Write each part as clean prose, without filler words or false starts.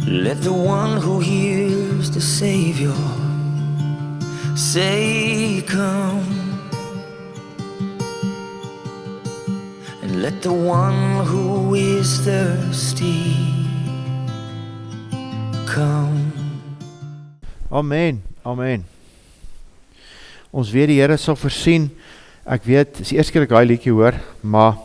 Let the one who hears the Savior say, come. And let the one who is thirsty come. Amen, amen. Ons weet die Here sal voorsien. Ek weet, dis die eerste keer ek daai liedjie hoor, maar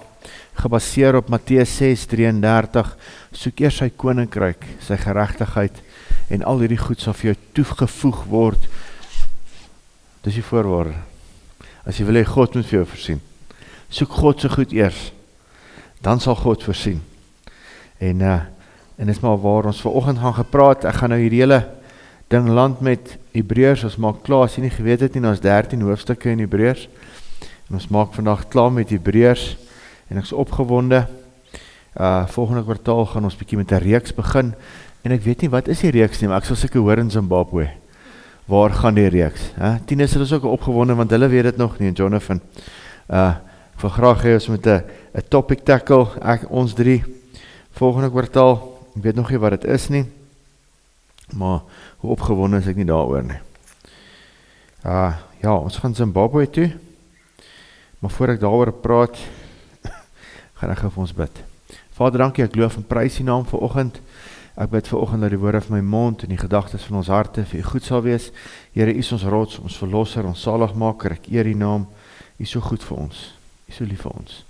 gebaseer op Matteus 6:33, soek eers sy koninkryk, sy geregtigheid, en al hierdie goed sal vir jou toegevoeg word. Dis die voorwaarde. As jy wil hê God moet vir jou voorsien, soek God se goed eers, dan sal God voorsien. En dis maar waar ons vanoggend gaan gepraat. Ek gaan nou hierdie hele ding land met Hebreërs, ons maak klaar, as jy nie geweet het nie, ons 13 hoofstukke in Hebreërs, en ons maak vandag klaar met Hebreërs, en ek is opgewonde. Volgende kwartaal gaan ons bietjie met 'n reeks begin, en ek weet nie wat is die reeks nie, maar ek sal seker hoor in Zimbabwe, waar gaan die reeks? Tien is hulle ook opgewonde, want hulle weet dit nog nie, en Jonathan, ek wil graag hê ons met 'n topic tackle, ons 3, volgende kwartaal, ek weet nog nie wat dit is nie, maar hoe opgewonde is ek nie daaroor nie. Ja, ons gaan Zimbabwe toe, maar voor ek daaroor praat, gaan ek vir ons bid. Vader, dankie, ek loof en prys U naam vanoggend. Ek bid vanoggend dat die woorde van my mond en die gedagtes van ons harte vir U goed sal wees. Here, U is ons rots, ons verlosser, ons saligmaker. Ek eer U naam. U is so goed vir ons. U is so lief vir ons.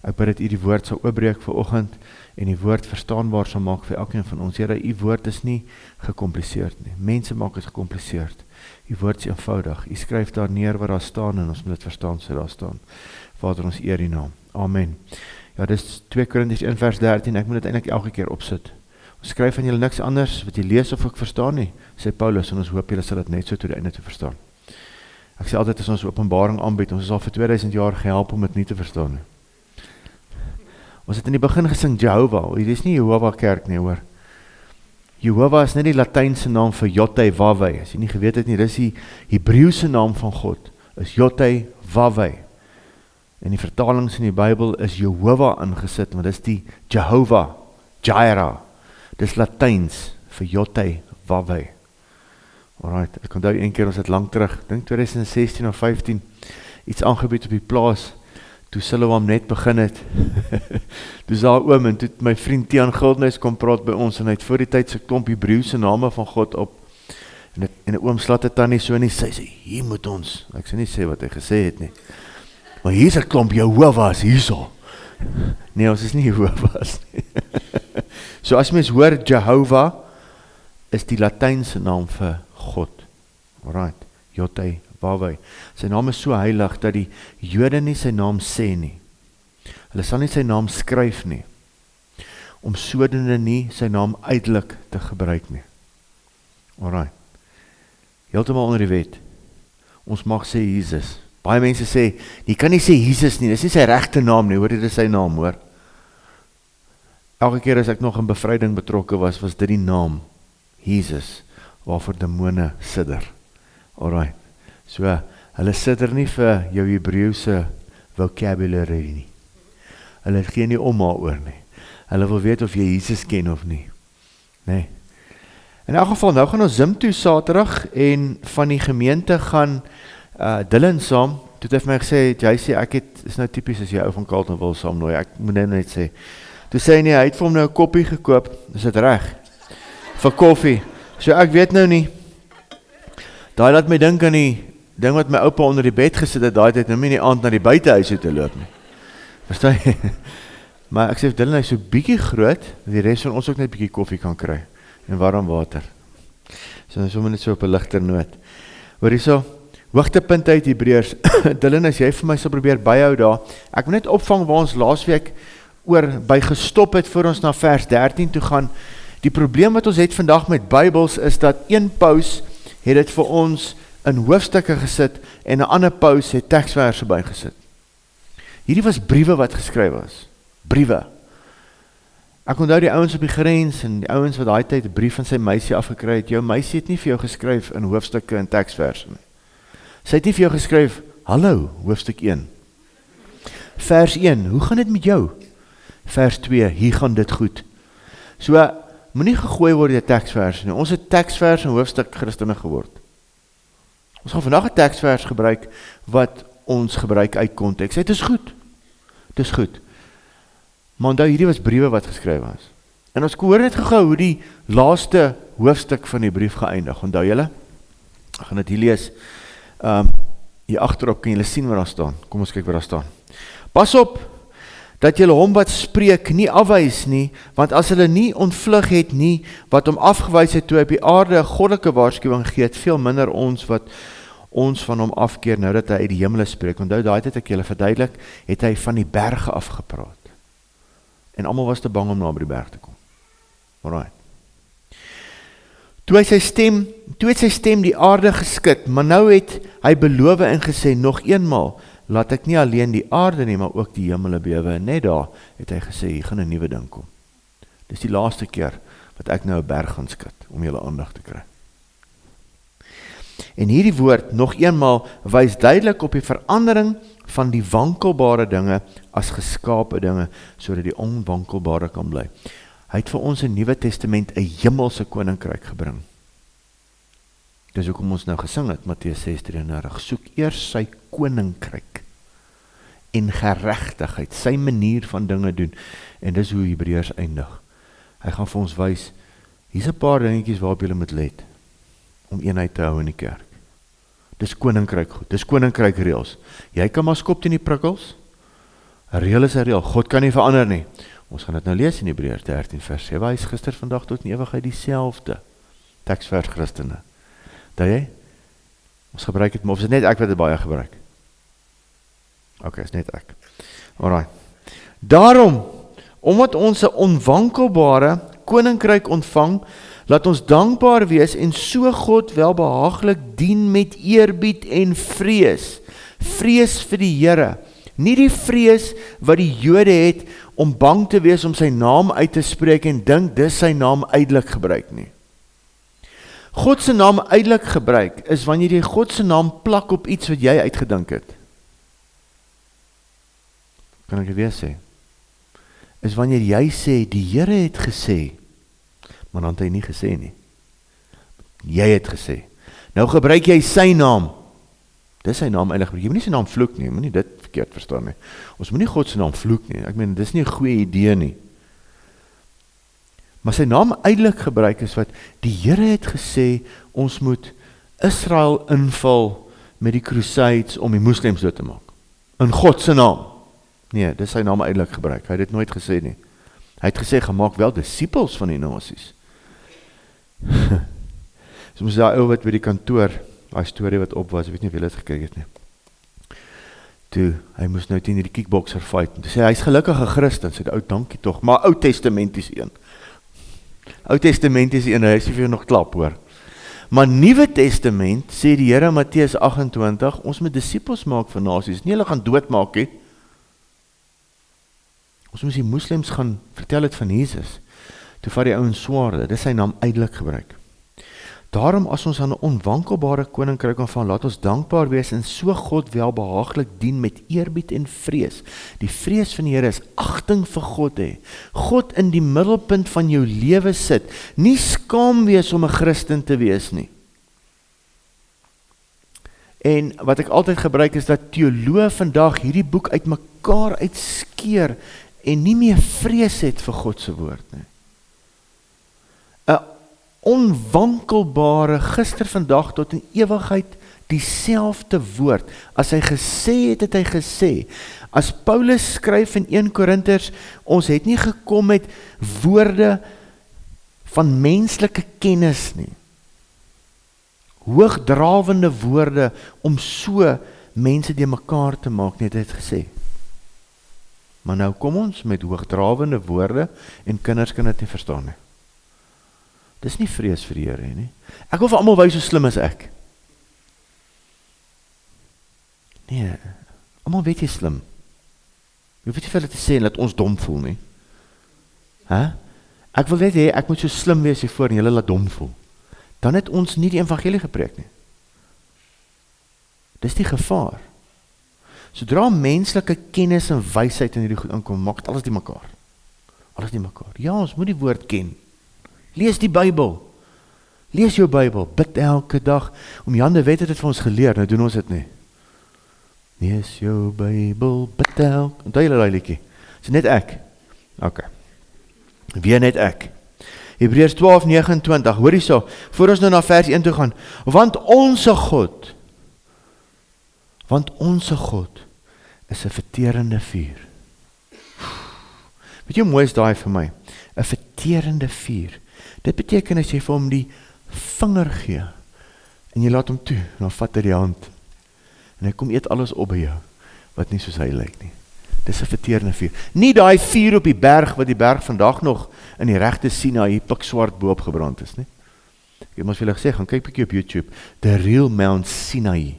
Ek bid dat U die woord sal oopbreek vanoggend en die woord verstaanbaar sal maak vir elkeen van ons. Here, U woord is nie gecompliseerd nie. Mense maak dit gecompliseerd. U woord is eenvoudig. U skryf daar neer wat daar staan en ons moet dit verstaan so daar staan. Vader, ons eer U naam. Amen. Ja, dis 2 Korintiërs 1:13, ek moet dit eintlik elke keer opsit. Ons skryf van julle niks anders wat jy lees of ek verstaan nie, sê Paulus, en ons hoop julle sal dit net so tot die einde te verstaan. Ek sê altyd as ons openbaring aanbied, ons is al vir 2000 jaar gehelp om dit nie te verstaan nie. Ons het in die begin gesing Jehovah, dit is nie Jehovah kerk nie hoor. Jehovah is net die Latynse naam vir Yotei-Wawei, as jy nie geweet het nie, dis die Hebreëse naam van God, is Yotei-Wawei. En die vertalings in die Bybel is Jehovah ingesit, maar dis die Jehovah, Jireh, dis Latyns vir Yotei-Wawei. Alright, ek onthou een keer ons het lang terug, ek dink 2016 of 15, iets aangebied op die plaas, toe Siloam net begin het, toe is daar oom, en toe my vriend Tiaan Gildnys kom praat by ons, en hy het voor die tyd sy klomp Hebreëse name van God op, en 'n oom slat het dan nie so nie, sê, hier moet ons, ek sê nie sê wat hy gesê het nie, maar hier is 'n klomp Jehovah's hierso. Nee, ons is nie Jehovah's nie. So as mens hoor Jehovah, is die Latynse naam vir God. Alright, Yotei-Wawei. Sy naam is so heilig, dat die Jode nie sy naam sê nie. Hulle sal nie sy naam skryf nie, om sodoende nie sy naam uitelik te gebruik nie. Alright, heeltemal onder die wet. Ons mag sê Jesus. Baie mense sê, jy kan nie sê Jesus nie, dis nie sy regte naam nie, hoor, dit is sy naam, hoor. Elke keer as ek nog in bevryding betrokke was dit die naam, Jesus, waarvoor demone sidder. Alright, so, hulle sidder nie vir jou Hebreëse vocabulary nie. Hulle gee nie om daaroor nie. Hulle wil weet of jy Jesus ken of nie. Nee. In elk geval, nou gaan ons Zim toe Saterdag, en van die gemeente gaan Dylan saam, toe het hy vir my gesê, jy sê, is nou typies as jy ou van Carlton wil saam nooi, ek moet net sê, toe sê hy nie, hy het vir hom nou 'n koppie gekoop, is dit reg, vir koffie, so ek weet nou nie, daai laat my dink aan die ding wat my oupa onder die bed gesit het, daai tyd, nou nie die aand na die buitehuis toe te loop nie, verstaan jy, maar ek sê, Dylan, hy is so bietjie groot, die rest van ons ook net bietjie koffie kan kry, en warm water, so net so op 'n ligter noot, hoor hierso, hoogtepunt uit Hebreërs, Dylan, as jy vir my sal probeer byhou daar, ek moet net opvang waar ons laasweek by gestop het, voor ons na vers 13 toe gaan. Die probleem wat ons het vandag met Bybels, is dat een paus het dit vir ons in hoofstukke gesit, en 'n ander paus het teksverse bygesit. Hierdie was briewe wat geskryf was, briewe. Ek onthou die ouens op die grens, en die ouens wat daai tyd 'n brief van sy meisie afgekry het, jou meisie het nie vir jou geskryf in hoofstukke en teksverse nie. Sy het nie vir jou geskryf, hallo, hoofstuk 1. Vers 1, hoe gaan dit met jou? Vers 2, hier gaan dit goed. So, moenie gegooi word die teksvers nie. Ons het teksvers en hoofstuk Christene geword. Ons gaan vandag 'n teksvers gebruik wat ons gebruik uit konteks. Dit is goed. Dit is goed. Maar onthou, hierdie was briewe wat geskryf was. En ons hoor net gou hoe die laaste hoofstuk van die brief geëindig. Onthou julle? Ek gaan dit hier lees. Hier agterop kan julle sien wat daar staan. Kom ons kyk wat daar staan. Pas op dat julle hom wat spreek nie afwys nie, want as hulle nie ontvlug het nie, wat hom afgewys het toe hy op die aarde 'n goddelike waarskuwing gee, het veel minder ons wat ons van hom afkeer, nou dat hy uit die hemele spreek. Onthou, daai het ek julle verduidelik, het hy van die berge afgepraat. En almal was te bang om na by die berg te kom. Alright. Toe het sy stem die aarde geskit, maar nou het hy beloof en gesê, nog eenmaal, laat ek nie alleen die aarde nie, maar ook die hemele bewe. En net daar het hy gesê, hier gaan 'n nuwe ding kom. Dis die laaste keer wat ek nou 'n berg gaan skud, om julle aandag te kry. En hierdie woord, nog eenmaal, wys duidelik op die verandering van die wankelbare dinge as geskape dinge, sodat die onwankelbare kan bly. Hy het vir ons in Nuwe Testament 'n hemelse koninkryk gebring. Dis hoekom ons nou gesing het, Matteus 6:33, soek eers sy koninkryk en geregtigheid, sy manier van dinge doen. En dis hoe Hebreërs eindig. Hy gaan vir ons wys, hier's 'n paar dingetjies waarop jy moet let, om eenheid te hou in die kerk. Dis koninkryk goed, dis koninkryk reëls. Jy kan maar skop teen die prikkels. 'n Reël is 'n reël, God kan nie verander nie. Ons gaan dit nou lees in Hebreërs 13 vers 7, hy is gister, vandag tot in ewigheid dieselfde. Teksvers Christene. Dat jy? Ons gebruik het, maar of is dit net ek wat dit baie gebruik? Ok, is net ek. Alright. Daarom, omdat ons 'n onwankelbare koninkryk ontvang, laat ons dankbaar wees en so God welbehaaglik dien met eerbied en vrees. Vrees vir die Here. Nie die vrees wat die Jode het om bang te wees om sy naam uit te spreek en dink dis sy naam uitelik gebruik nie. God se naam uitelik gebruik is wanneer jy God se naam plak op iets wat jy uitgedink het. Kan ek dit weer sê? Is wanneer jy sê, die Here het gesê, maar dan het hy nie gesê nie. Jy het gesê. Nou gebruik jy sy naam. Dis sy naam eintlik. Jy moet nie sy naam vloek nie, moet nie dit verkeerd verstaan nie. Ons moet nie God se naam vloek nie. Ek meen, dis nie 'n goeie idee nie. Maar sy naam uitelik gebruik is wat die Here het gesê, ons moet Israel inval met die crusades om die moslems dood te maak. In God se naam. Nee, dis sy naam uitelik gebruik. Hy het dit nooit gesê nie. Hy het gesê, gemaak wel disippels van die nasies. So moes daai ou wat by die kantoor, daai storie wat op was, ek weet nie of julle dit gekyk het nie. Toe, hy moes nou teen die kickboxer fight, en toe sê hy is gelukkig 'n Christen, sê die ou, dankie tog, maar Ou Testamenties een. Ou Testamenties een, hy is nie vir jou nog klap, hoor. Maar Nuwe Testament, sê die Here Matteus 28, ons moet disippels maak van nasies, nie hulle gaan doodmaak nie. Ons moet die moslems gaan vertel het van Jesus. Toe vat die ouens swaarde, dis sy naam uitelik gebruik. Daarom as ons aan 'n onwankelbare koninkryk ontvang, laat ons dankbaar wees en so God welbehaaglik dien met eerbied en vrees. Die vrees van die Here is agting vir God hê. God in die middelpunt van jou lewe sit. Nie skaam wees om 'n Christen te wees nie. En wat ek altyd gebruik is dat teoloë vandag hierdie boek uitmekaar uitskeer en nie meer vrees het vir God se woord nie. 'n Onwankelbare, gister, vandag tot in ewigheid dieselfde woord. As hy gesê het, het hy gesê. As Paulus skryf in 1 Korinters, ons het nie gekom met woorde van menslike kennis nie. Hoogdrawende woorde om so mense die mekaar te maak, net het gesê. Maar nou kom ons met hoogdrawende woorde en kinders kan dit nie verstaan nie. Dis nie vrees vir die Here nie. Ek wil vir almal wys hoe slim is ek. Nee, almal weet jy slim. Jy hoef nie vir hulle te sê en laat ons dom voel nie. Ek wil net hê ek moet so slim wees hiervoor en julle laat dom voel. Dan het ons nie die evangelie gepreek nie. Dis die gevaar. Sodra menslike kennis en wysheid in hierdie goed inkom, maak dit alles die mekaar. Alles die mekaar. Ja, ons moet die woord ken. Lees die Bybel. Lees jou Bybel, bid elke dag. Jan de Wet het dit vir ons geleer, nou doen ons dit nie. Lees jou Bybel, bid elke, onthou julle daai liedjie. Is net ek? Ok. Weer net ek. Hebreërs 12:29, hoor hierso, voor ons nou na vers 1 toe gaan, want onze God is 'n verterende vuur. Weet jy hoe mooi is daai vir my? 'n verterende vuur. Dit beteken as jy vir hom die vinger gee, en jy laat hom toe, en dan vat hy die hand, en hy kom eet alles op by jou, wat nie soos hy lyk nie. Dis 'n verterende vuur. Nie daai vuur op die berg, wat die berg vandag nog in die regte Sinaï pikswart boop gebrand is, nie? Ek het ons vir julle gesê, gaan kyk bietjie op YouTube, The Real Mount Sinai.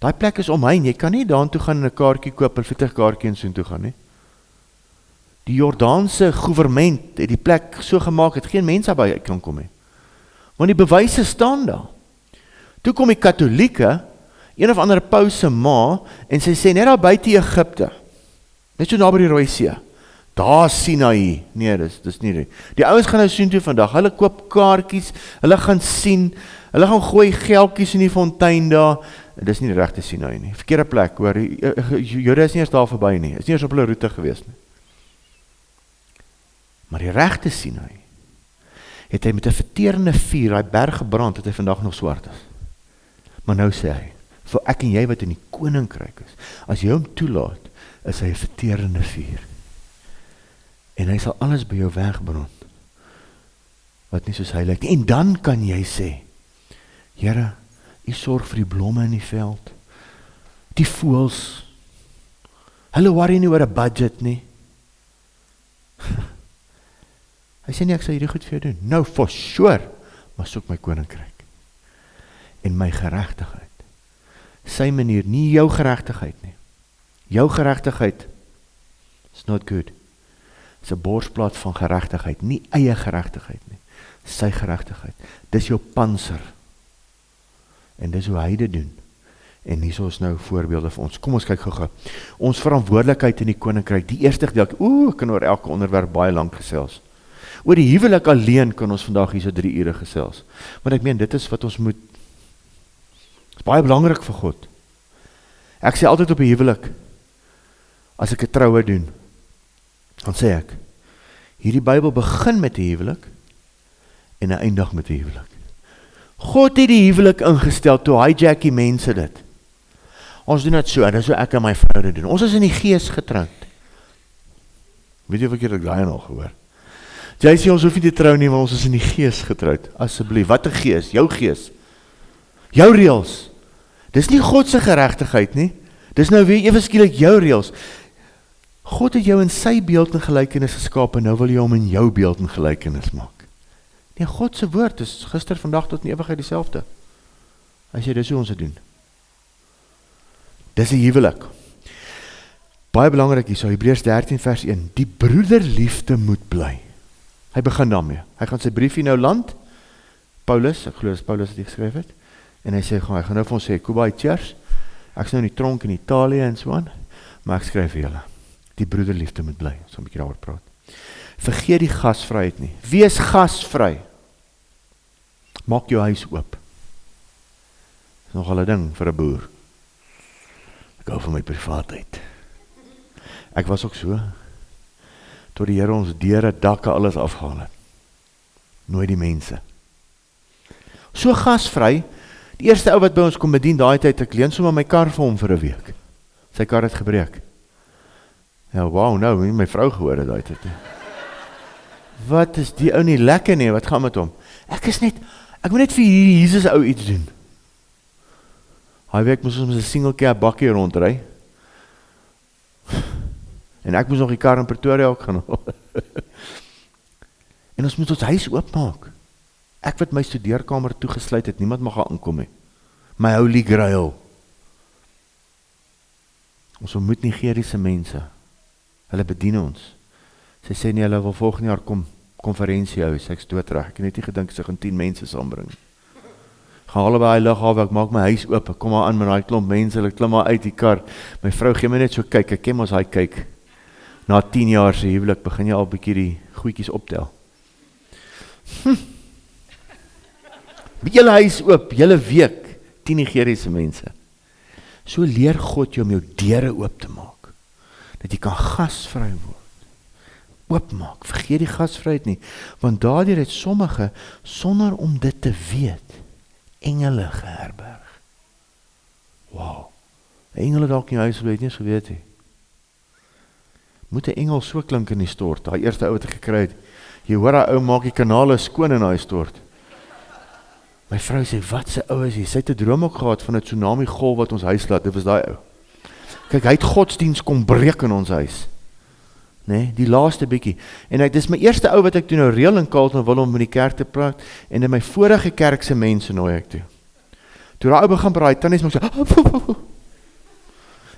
Daai plek is omheen, jy kan nie daartoe gaan en 'n kaartjie koop, 'n vliegtuigkaartjie en so toe gaan nie. Die Jordaanse gouvernement het die plek so gemaak, het geen mense by uit kan kom nie. Want die bewyse staan daar. Toe kom die Katolieke, een of ander paus se ma, en sy sê net daar buite Egipte, net so naby die Rooi See, daar Sinaï, nee, dis nie die ouens gaan nou soontoe vandag, hulle koop kaartjies, hulle gaan sien, hulle gaan gooi geldjies in die fontein daar, en dis nie die regte Sinaï nie, verkeerde plek, hoor, Jode is nie eens daar verby nie, is nie eens op hulle roete gewees nie. Maar die regte Sinaï, het hy met 'n verterende vuur, hy berg gebrand, het hy vandag nog swart is. Maar nou sê hy, vir ek en jy wat in die koninkryk is, as jy hom toelaat, is hy 'n verterende vuur. En hy sal alles by jou wegbrand, wat nie soos hy lyk nie. En dan kan jy sê, Here, U sorg vir die blomme in die veld, die voëls, hulle worry nie oor 'n budget nie. Hy sê nie, ek sal hierdie goed vir jou doen. No, for sure, maar soek my koninkryk. En my geregtigheid. Sy manier, nie jou geregtigheid nie. Jou geregtigheid is not good. Is 'n borsplaat van geregtigheid, nie eie geregtigheid nie. Sy geregtigheid. Dis jou panser. En dis hoe hy dit doen. En hier is ons nou voorbeelde vir ons. Kom ons kyk gou-gou. Ons verantwoordelikheid in die koninkryk. Die eerste gedeelte, ek kan oor elke onderwerp baie lank gesels. Oor die huwelik alleen kan ons vandag hier so 3 ure gesels. Want ek meen, dit is wat ons moet, is baie belangrik vir God. Ek sê altyd op 'n huwelik, as ek 'n troue doen, dan sê ek, hierdie Bybel begin met 'n huwelik, en hy eindig met 'n huwelik. God het die huwelik ingestel, toe hijack die mense dit. Ons doen dit so, en dit is hoe ek en my vrou dit doen. Ons is in die gees getroud. Weet jy of ek daai nog gehoor? Jy sê ons hoef nie te trou nie, want ons is in die gees getroud. Asseblief, wat 'n gees? Jou gees. Jou reëls. Dis nie God se geregtigheid nie. Dis nou weer ewe skielik jou reëls. God het jou in sy beeld en gelykenis geskaap, en nou wil jy hom in jou beeld en gelykenis maak. Nee, God se woord is gister, vandag tot in ewigheid dieselfde. Hy sê, dis hoe ons dit doen. Dis 'n huwelik. Baie belangrik hier, so Hebreërs 13 vers 1, die broederliefde moet bly. Hy begin daarmee. Hy gaan sy briefie nou land, Paulus, ek glo dis Paulus wat hy geskryf het, en hy sê, hy gaan nou vir ons sê, Kubai, cheers, ek is nou in die tronk in Italië en so aan, maar ek skryf vir julle, die broederliefde moet bly, so 'n bietjie daaroor praat. Vergeet die gasvryheid nie, wees gasvry, maak jou huis oop, dis nogal 'n ding vir 'n boer, ek hou van my privaatheid, ek was ook so, tot die Here ons deure, dakke, alles afgehaal het. Nooit die mense. So gasvry, die eerste ou wat by ons kom bedien, daai tyd, ek leen sommer my kar vir hom vir 'n week. Sy kar het gebreek. Ja, wow, nou, my vrou gehoor het daai tyd. Wat is die ou nie lekker nie, wat gaan met hom? Ek moet net vir hierdie Jesus ou iets doen. Daai week moes ons met 'n single cab bakkie rondry. En ek moes nog die kar in Pretoria ook gaan haal. En ons moet ons huis oopmaak. Ek wat my studeerkamer toegesluit het, niemand mag daar inkom nie. My holy grail. Ons ontmoet Nigeriese mense. Hulle bedien ons. Sy sê nie, hulle wil volgende jaar kom konferensie hou, ek is doodreg. Ek het net nie gedink sy gaan 10 mense saambring. Gaan hulle by die lughawe, ek maak my huis oop, ek kom maar aan met daai klomp mense, hulle klim maar uit die kar. My vrou gee my net so kyk, ek ken ons daai kyk. Na 10 jaar se huwelik begin jy al 'n bietjie die goedjies optel. Julle huis oop, julle week, 10 Nigeriese mense. So leer God jou om jou deure oop te maak, dat jy kan gasvry word. Oopmaak, vergeet die gasvryheid nie, want daardeur het sommige, sonder om dit te weet, engele geherberg. Wow, engele dalk in jou huis, weet nie eens geweet nie. Moet 'n engel so klink in die stort, daai eerste ou wat ek gekry het, jy hoor daai ou maak die kanale skoon in daai stort. My vrou sê, wat se ou is hy? Sy het 'n droom ook gehad van 'n tsunami golf wat ons huis laat, dit was daai ou. Kyk, hy het godsdiens kom breek in ons huis. Nee, die laaste bietjie. En dit is my eerste ou wat ek toe nou reël in Carleton wil om met die kerk te praat, en in my vorige kerk se mense nooi ek toe. Toe daai ou begin braai, tannies maak so,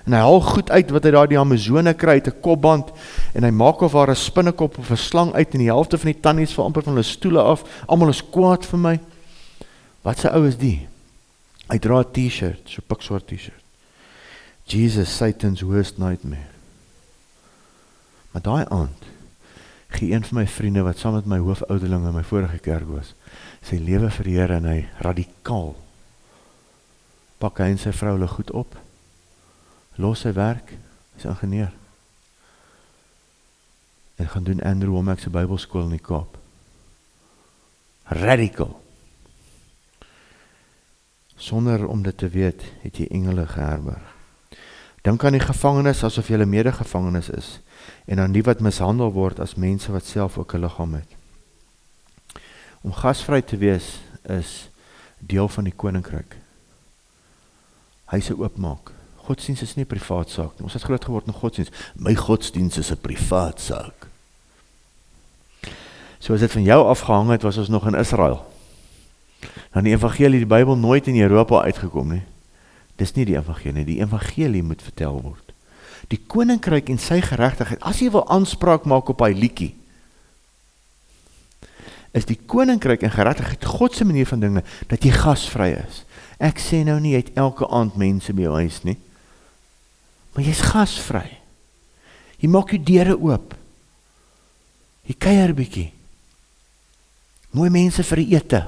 en hy haal goed uit wat hy daar die Amazone kry, het 'n kopband, en hy maak of daar 'n spinnekop of 'n slang uit, en die helfte van die tannies val amper van hulle stoele af, almal is kwaad vir my. Wat se ou is die? Hy dra 'n t-shirt, so pikswart t-shirt. Jesus, Satan's worst nightmare. Maar daai aand, gee een van my vriende, wat saam met my hoofouderling in my vorige kerk was, sy lewe vir die Here, en hy radikaal, pak hy en sy vrou hulle goed op, los sy werk, hy is ingenieur, en gaan doen Andrew Wommack se Bybelskool in die Kaap. Radical. Sonder om dit te weet, het jy engele geherberg. Dink aan die gevangenis asof jy 'n medegevangenis is, en aan die wat mishandel word as mense wat self ook 'n liggaam het. Om gasvry te wees is deel van die koninkryk. Huise oopmaak. Godsdienst is nie 'n privaat saak nie. Ons het groot geword in godsdienst. My godsdienst is 'n privaat saak. So as dit van jou afgehang het, was ons nog in Israel. Dan die evangelie, die Bybel nooit in Europa uitgekom nie. Dis nie die evangelie, die evangelie moet vertel word. Die koninkryk en sy geregtigheid, as jy wil aanspraak maak op hy liedjie, is die koninkryk en geregtigheid God se manier van dinge, dat jy gasvry is. Ek sê nou nie, jy het elke aand mense by jou huis nie, maar jy is gasvry. Jy maak jou deure oop. Jy kuier bietjie. Mooi mense vir die ete.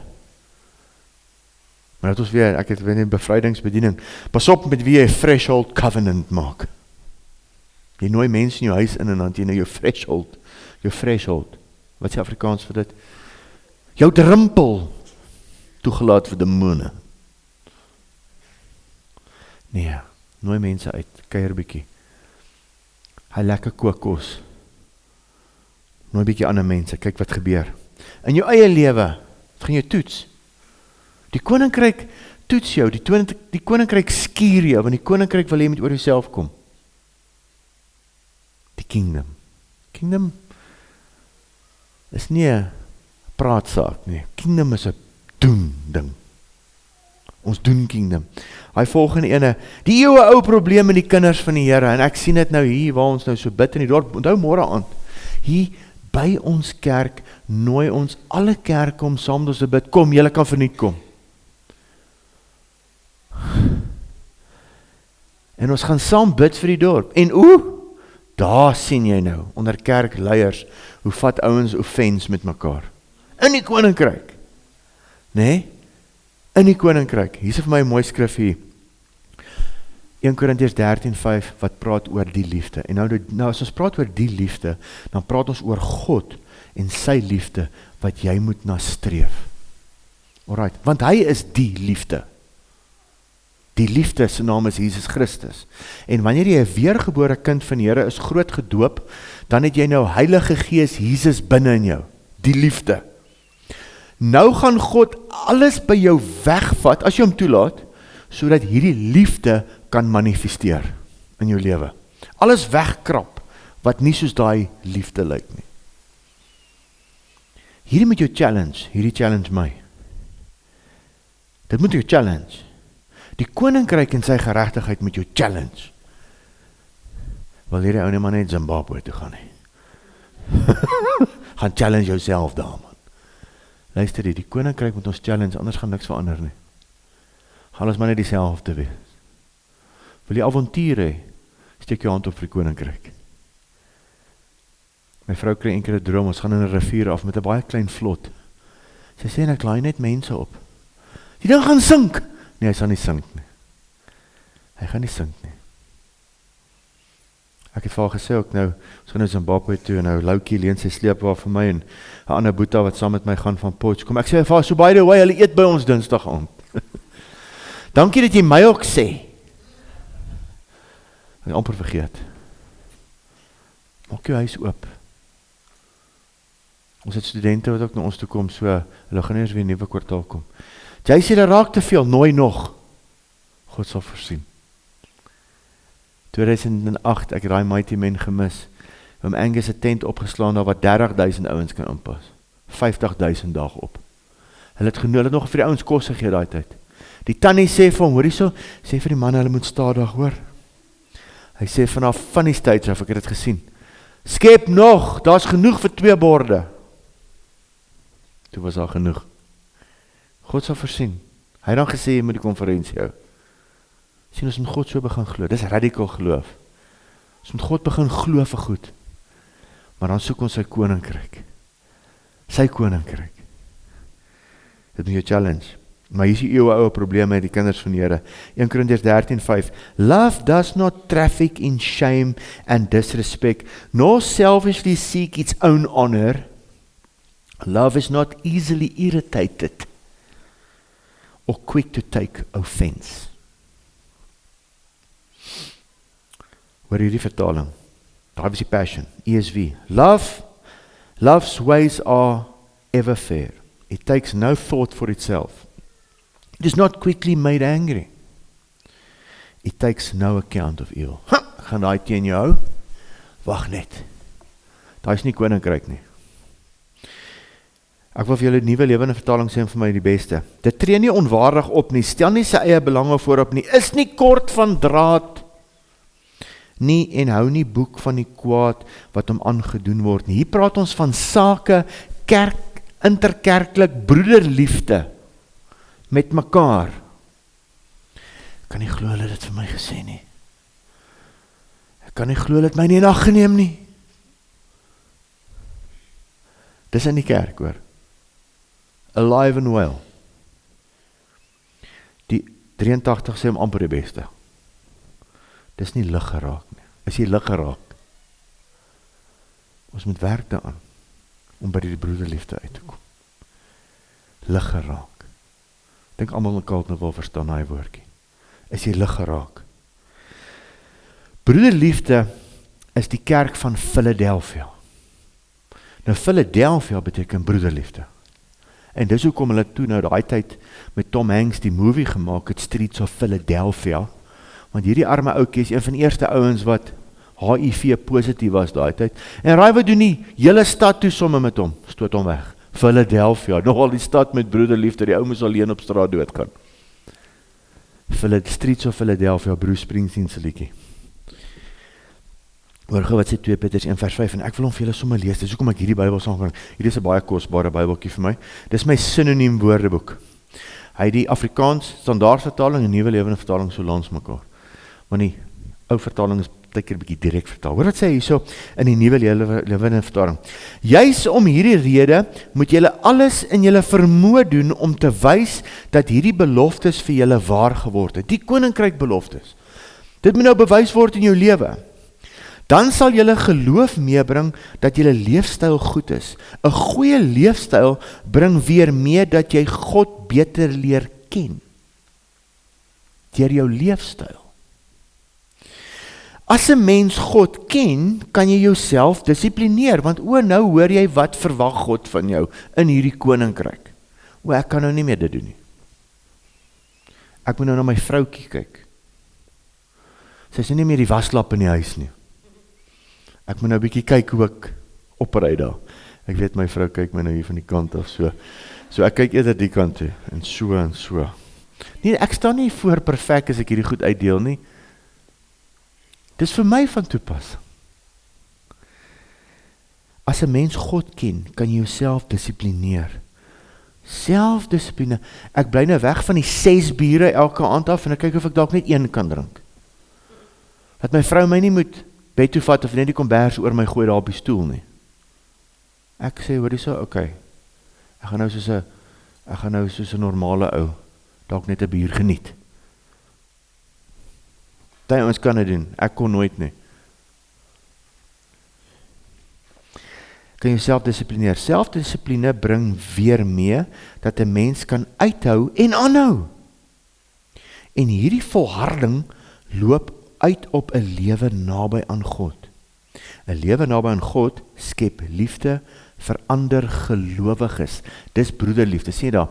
Maar dat ons weer, ek het weer in bevrydingsbediening, pas op met wie jy threshold covenant maak. Jy nooi mense in jou huis in, en dan jy nou jou threshold, wat is die Afrikaans vir dit? Jou drempel, toegelaat vir demone. Nee, nooi mense uit, kuier bietjie. Hy lekker kook kos. Nooi bietjie ander mense, kyk wat gebeur. In jou eie lewe, het gaan jou toets. Die koninkryk toets jou, die koninkryk skuur jou, want die koninkryk wil jy met oor jouself kom. Die kingdom. Kingdom is nie 'n praatsaak nie. Kingdom is 'n doen ding. Ons doen kingdom. Hy volgende ene, die eeue ou probleem met die kinders van die Here, en ek sien dit nou hier waar ons nou so bid in die dorp, onthou môre aand. Hier by ons kerk nooi ons alle kerke om saam met ons te bid. Kom, julle kan verniet kom. En ons gaan saam bid vir die dorp. En daar sien jy nou, onder kerkleiers, hoe vat ouens offense met mekaar. In die koninkryk. Nee? In die koninkryk. Hier is vir my 'n mooi skrif hier. 1 Korintiërs 13:5 wat praat oor die liefde. En nou as ons praat oor die liefde, dan praat ons oor God en sy liefde wat jy moet nastreef. Alright, want hy is die liefde. Die liefde se naam is Jesus Christus. En wanneer jy 'n weergebore kind van die Here is, groot gedoop, dan het jy nou Heilige Gees Jesus binne in jou. Die liefde. Nou gaan God alles by jou wegvat, as jy hom toelaat, sodat hierdie liefde kan manifesteer in jou lewe. Alles wegkrap, wat nie soos daai liefde lyk nie. Hierdie moet jou challenge, hierdie challenge my. Dit moet jou challenge. Die koninkryk en sy geregtigheid moet jou challenge. Wil hierdie ou maar net Zimbabwe toe gaan nie. Gaan challenge jouself daar, man. Luister die koninkryk moet ons challenge, anders gaan niks verander nie. Gaan ons maar net dieselfde wees. Wil jy avontuur hê? Steek jou hand op vir die koninkryk. My vrou kry een keer 'n droom, ons gaan in 'n rivier af met 'n baie klein vlot. Sy sê, ek laai net mense op. Die ding gaan sink. Nee, hy sal nie sink nie. Hy gaan nie sink nie. Ek het vir haar gesê ook nou, ons gaan nou Zimbabwe toe, en nou Loukie leen sy sleepwa vir my, en 'n ander boeta wat saam met my gaan van Potchefstroom. Ek sê vir haar, so by the way, hulle eet by ons Dinsdag aand. Dankie dat jy my ook sê. Ek het amper vergeet. Maak jou huis oop. Ons het studente wat ook na ons toe kom, so hulle gaan eers weer 'n nuwe kwartaal kom. Jy sê daar raak te veel, nooi nog. God sal voorsien. 2008, ek het daai Mighty Men gemis. Om Angus 'n tent opgeslaan daar wat 30,000 ouens kan inpas. 50,000 daag op. Hulle het genoeg, hulle het nog vir die ouens kos gegee daai tyd. Die tannie sê vir hom, hoor hierso, sê vir die manne hulle moet stadig hoor. Hy sê vanaf van die stage af, ek het dit gesien. Skep nog, daar's genoeg vir 2 borde. Toe was daar genoeg. God sal voorsien. Hy het dan gesê, jy moet die konferensie hou. Sien, ons moet God so begin glo. Dis radical geloof. Ons moet God begin glo vir goed. Maar dan soek ons sy koninkryk. Sy koninkryk. Dit moet jou challenge. Maar hier is die eeuwe probleem met die kinders van die Here. 1 Korintiërs 13:5. Love does not traffic in shame and disrespect, nor selfishly seek its own honor. Love is not easily irritated or quick to take offense. Hoor hierdie vertaling. Daar is die Passion, ESV. Love's ways are ever fair. It takes no thought for itself. It is not quickly made angry. It takes no account of evil. Gaan daai teen jou hou? Wag net. Daai is nie koninkryk nie. Ek wil vir julle nuwe lewende vertaling sê vir my die beste. Dit tree nie onwaardig op nie, stel nie sy eie belange voorop nie, is nie kort van draad nie en hou nie boek van die kwaad wat hom aangedoen word nie. Hier praat ons van sake, interkerklik broederliefde met mekaar. Ek kan nie glo hulle dit vir my gesê nie. Ek kan nie glo hulle het my nie in ag geneem nie. Dis in die kerk hoor. Alive and well. Die 83 sê hom amper die beste. Dis nie lig geraak nie. Is jy lig geraak? Ons moet werk daaraan om by die broederliefde uit te kom. Lig geraak. Dink almal in Kaltner wil verstaan daai woordjie. Is jy lig geraak? Broederliefde is die kerk van Philadelphia. Nou Philadelphia beteken broederliefde. En dis hoekom hulle toe nou daai tyd met Tom Hanks die movie gemaak het, Streets of Philadelphia. Want hierdie arme ouetjie is een van die eerste ouens wat HIV positief was daai tyd. En raai wat doen die hele stad toe somme met hom, stoot hom weg. Philadelphia, nogal die stad met broederliefde, die ou moes alleen op straat dood kan. Streets of Philadelphia, Bruce Springsteen se liedjie. Hoor gou wat sê 2 Petrus 1:5 en ek wil hom vir julle sommer lees. Dis hoekom ek hierdie Bybel saamgebring. Hierdie is 'n baie kosbare Bybeltjie vir my. Dis my sinoniem woordeboek. Hy het die Afrikaans standaardvertaling en nuwe lewende vertaling so langs mekaar. Maar die ou vertaling is baie keer 'n bietjie direk vertaal. Hoor wat sê hy hierso in die nuwe lewende vertaling. Juis om hierdie rede moet julle alles in julle vermoë doen om te wys dat hierdie beloftes vir julle waar geword het. Die koninkryk beloftes. Dit moet nou bewys word in jou lewe. Dan sal julle geloof meebring dat julle leefstyl goed is. 'n Goeie leefstyl bring weer mee dat jy God beter leer ken. Deur jou leefstyl. As 'n mens God ken, kan jy jouself dissiplineer, want nou hoor jy wat verwag God van jou in hierdie koninkryk. Ek kan nou nie meer dit doen nie. Ek moet nou na my vroukie kyk. Sy is nie meer die waslap in die huis nie. Ek moet nou 'n bietjie kyk hoe ek opry daar. Ek weet my vrou kyk my nou hier van die kant af so. So ek kyk eerder die kant toe en so. Nee, ek staan nie voor perfek as ek hierdie goed uitdeel nie. Dis vir my van toepassing. As 'n mens God ken, kan jy jouself dissiplineer. Selfdissipline. Ek bly nou weg van die 6 biere elke aand af en ek kyk of ek dalk net 1 kan drink. Dat my vrou my nie moet bed toe vat of net die kombers oor my gooi daar op die stoel nie. Ek sê, hoor hierso, okay. Ek gaan nou soos 'n Ek gaan nou soos 'n normale ou, dalk net 'n bier geniet. Party ons kan dit doen, ek kon nooit nie. Kan jy selfdissiplineer. Selfdissipline bring weer mee, dat 'n mens kan uithou en aanhou. En hierdie volharding loop uit op 'n lewe naby aan God. 'n Lewe naby aan God skep liefde vir ander gelowiges. Dis broederliefde, sien jy daar.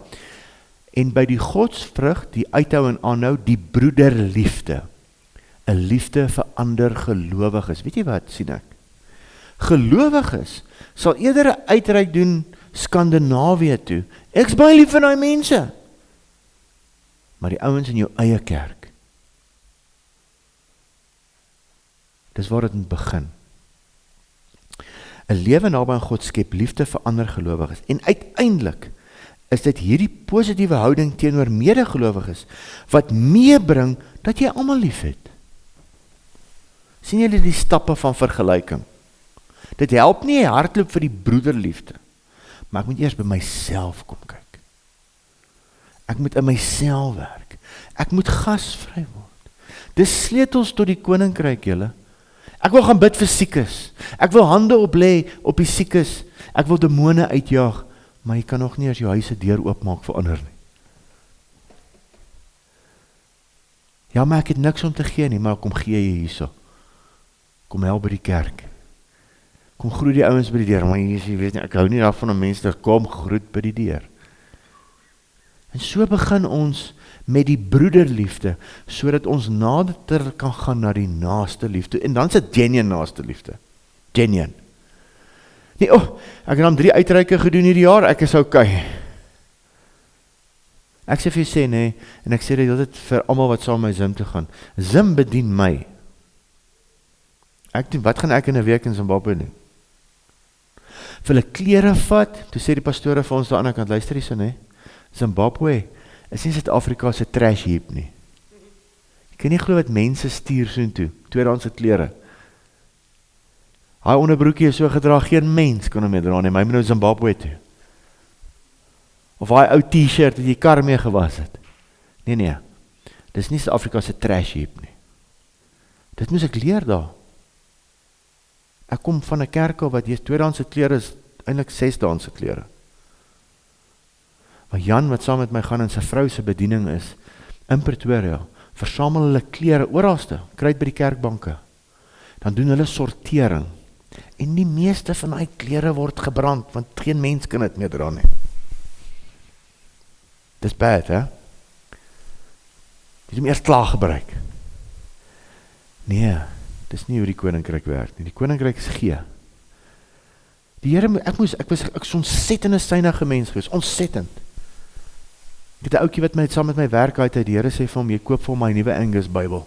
En by die godsvrug, die uithou en aanhou, die broederliefde. 'n Liefde vir ander gelowiges. Weet jy wat, sien ek? Gelowiges sal eerder 'n uitreik doen Skandinawië toe. Ek's baie lief vir daai mense. Maar die ouens in jou eie kerk, dis waar dit moet begin. 'n Lewe naby aan God skep liefde vir ander gelowiges. En uiteindelik is dit hierdie positiewe houding teenoor medegelowiges wat meebring dat jy almal liefhet. Sien julle die stappe van vergelyking? Dit help nie hardloop vir die broederliefde, maar ek moet eers by myself kom kyk. Ek moet in myself werk. Ek moet gasvry word. Dis sleutels tot die koninkryk, julle. Ek wil gaan bid vir siekes. Ek wil hande oplê op die siekes. Ek wil demone uitjaag, maar jy kan nog nie as jou huis se deur oopmaak vir ander nie. Ja, maar ek het niks om te gee nie, maar kom gee jy hierso. Kom help by die kerk. Kom groet die ouens by die deur, maar jy weet nie, ek hou nie daarvan om mense te kom groet by die deur. En so begin ons met die broederliefde, sodat ons nader kan gaan na die naaste liefde. En dan is dit genuine naaste liefde. Genuine. Nee, ek het dan 3 uitreike gedoen hierdie jaar, ek is okay. Ek sê vir jy sê, nee, en ek sê dit vir almal wat saam met my Zim te gaan. Zim bedien my. Ek doen, wat gaan ek in 'n week in Zimbabwe doen? Vir hulle klere vat, toe sê die pastore vir ons daar aan die kant, luister hierso, nee, Zimbabwe is nie Suid-Afrika se trash heap nie. Jy kan nie glo wat mense stuur soontoe, tweedehandse klere. Hy onderbroekie is so gedra, geen mens kan hom meer dra nie, maar hy moet nou Zimbabwe toe. Of hy ou t-shirt wat jy kar mee gewas het. Nee, dis nie Suid-Afrika se trash heap nie. Dit moes ek leer daar. Ek kom van 'n kerk wat jy tweedehandse klere is, eintlik 6-daanse klere. Maar Jan wat saam met my gaan en sy vrou se bediening is, in Pretoria, versamel hulle klere oralste, kry dit by die kerkbanke. Dan doen hulle sortering. En die meeste van die klere word gebrand, want geen mens kan dit meer dra nie. Dis bad, hè? Jy moet eers klaar gebruik. Nee, dis nie hoe die koninkryk werk nie. Die koninkryk is gee. Die Here, ek was ontsettende synige mens gewees, ontsettend. Ek het 'n ouetjie wat saam met my werk uit, die Here sê vir hom, jy koop vir hom my nuwe Angus Bybel.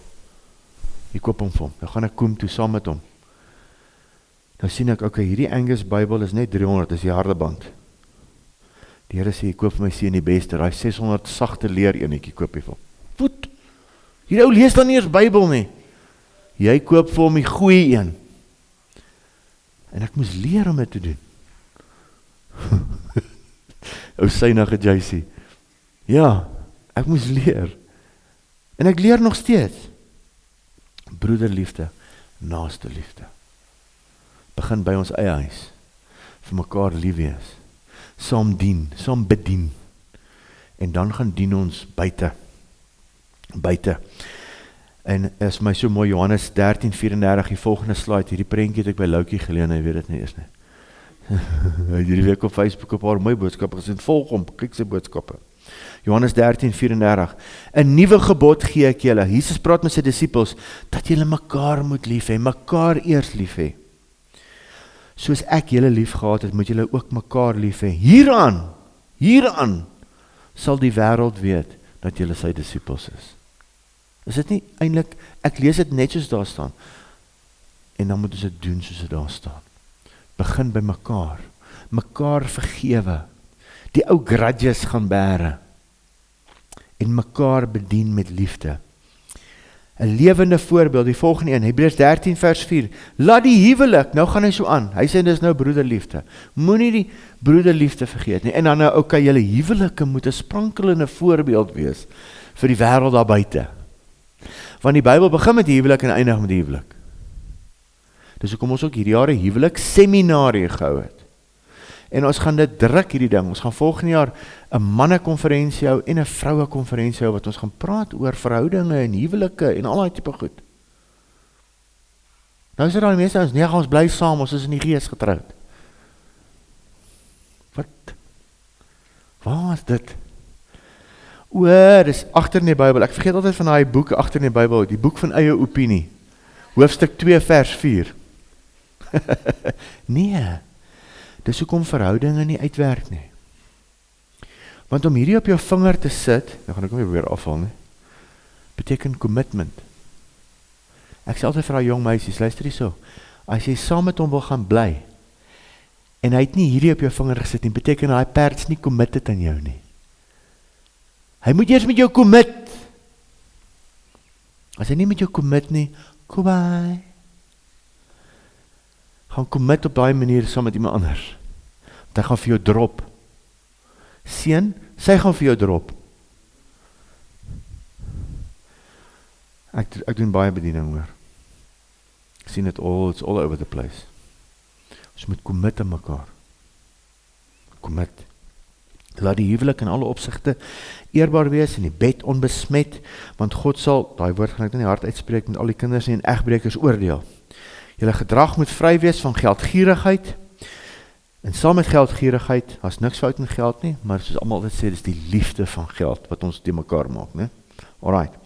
Jy koop hom vir hom. Dan gaan ek kom toe saam met hom. Nou sien ek, okay, hierdie Angus Bybel is net 300, dis die harde band. Die Here sê, jy koop vir my seun die beste, daai 600 sagte leer enetjie koop jy vir hom. Voet! Hierdie ou lees dan nie eers Bybel nie. Jy koop vir hom die goeie een. En ek moes leer om dit te doen. Ou synige JC. Ja, ek moes leer. En ek leer nog steeds. Broederliefde, naaste liefde. Begin by ons eie huis. Vir mekaar lief wees. Saam dien, saam bedien. En dan gaan dien ons buite. En is my so mooi, Johannes 13:34, die volgende slide, hierdie prentjie het ek by Loukie geleen, hy weet dit nie eers nie. Hy het hierdie week op Facebook 'n paar mooi boodskappe gesien, volg hom, kyk sy boodskappe. Johannes 13:34, 'n nuwe gebod gee ek julle. Jesus praat met sy disippels, dat julle mekaar moet lief hê, mekaar eers lief hê. Soos ek julle lief gehad het, moet julle ook mekaar lief hê. Hieraan sal die wêreld weet, dat julle sy disippels is. Is dit nie eintlik, ek lees dit net soos daar staan, en dan moet ons dit doen soos dit daar staan. Begin by mekaar vergewe, die ou grudges gaan bære, en mekaar bedien met liefde. 'n lewende voorbeeld, die volgende een, Hebreërs 13 vers 4, laat die huwelik, nou gaan hy so aan, hy sê dis nou broederliefde, moenie die broederliefde vergeet nie, en dan nou, okay, julle huwelike moet 'n sprankelende voorbeeld wees, vir die wêreld daar buite, want die Bybel begin met die huwelik en eindig met die huwelik. Dis hoekom ons ook hierdie jaar 'n huwelik seminarie gehou het. En ons gaan dit druk hierdie ding, ons gaan volgende jaar 'n mannekonferensie hou en 'n vrouekonferensie hou, wat ons gaan praat oor verhoudinge en huwelike en al daai tipe goed. Nou is dit al die meeste ons, nee, ons bly saam, ons is in die gees getroud. Wat? Waar is dit? Dis agter in die Bybel, ek vergeet altyd van daai boek agter in die Bybel, die boek van eie opinie, hoofstuk 2 vers 4. Nee, dis hoekom verhoudinge nie uitwerk nie. Want om hierdie op jou vinger te sit, nou gaan ek hom weer afhaal nie, beteken commitment. Ek sê altyd vir daai jong meisies, luister hier so, as jy saam met hom wil gaan bly, en hy het nie hierdie op jou vinger gesit nie, beteken daai perd's nie committed aan jou nie. Hy moet eers met jou commit. As hy nie met jou commit nie, goodbye. Gaan commit op daai manier saam met iemand anders. Want hy gaan vir jou drop. Seun, sy gaan vir jou drop. Ek doen baie bediening hoor. Ek sien it all, it's all over the place. Ons moet commit aan mekaar. Commit. Laat die huwelik in alle opsigte eerbaar wees en die bed onbesmet, want God sal, daai woord gaan ek in die hart uitspreek, met al die kinders en egbrekers oordeel. Julle gedrag moet vry wees van geldgierigheid, en saam met geldgierigheid, as niks fout met geld nie, maar soos almal altyd sê, dis die liefde van geld, wat ons te mekaar maak, né? Alright.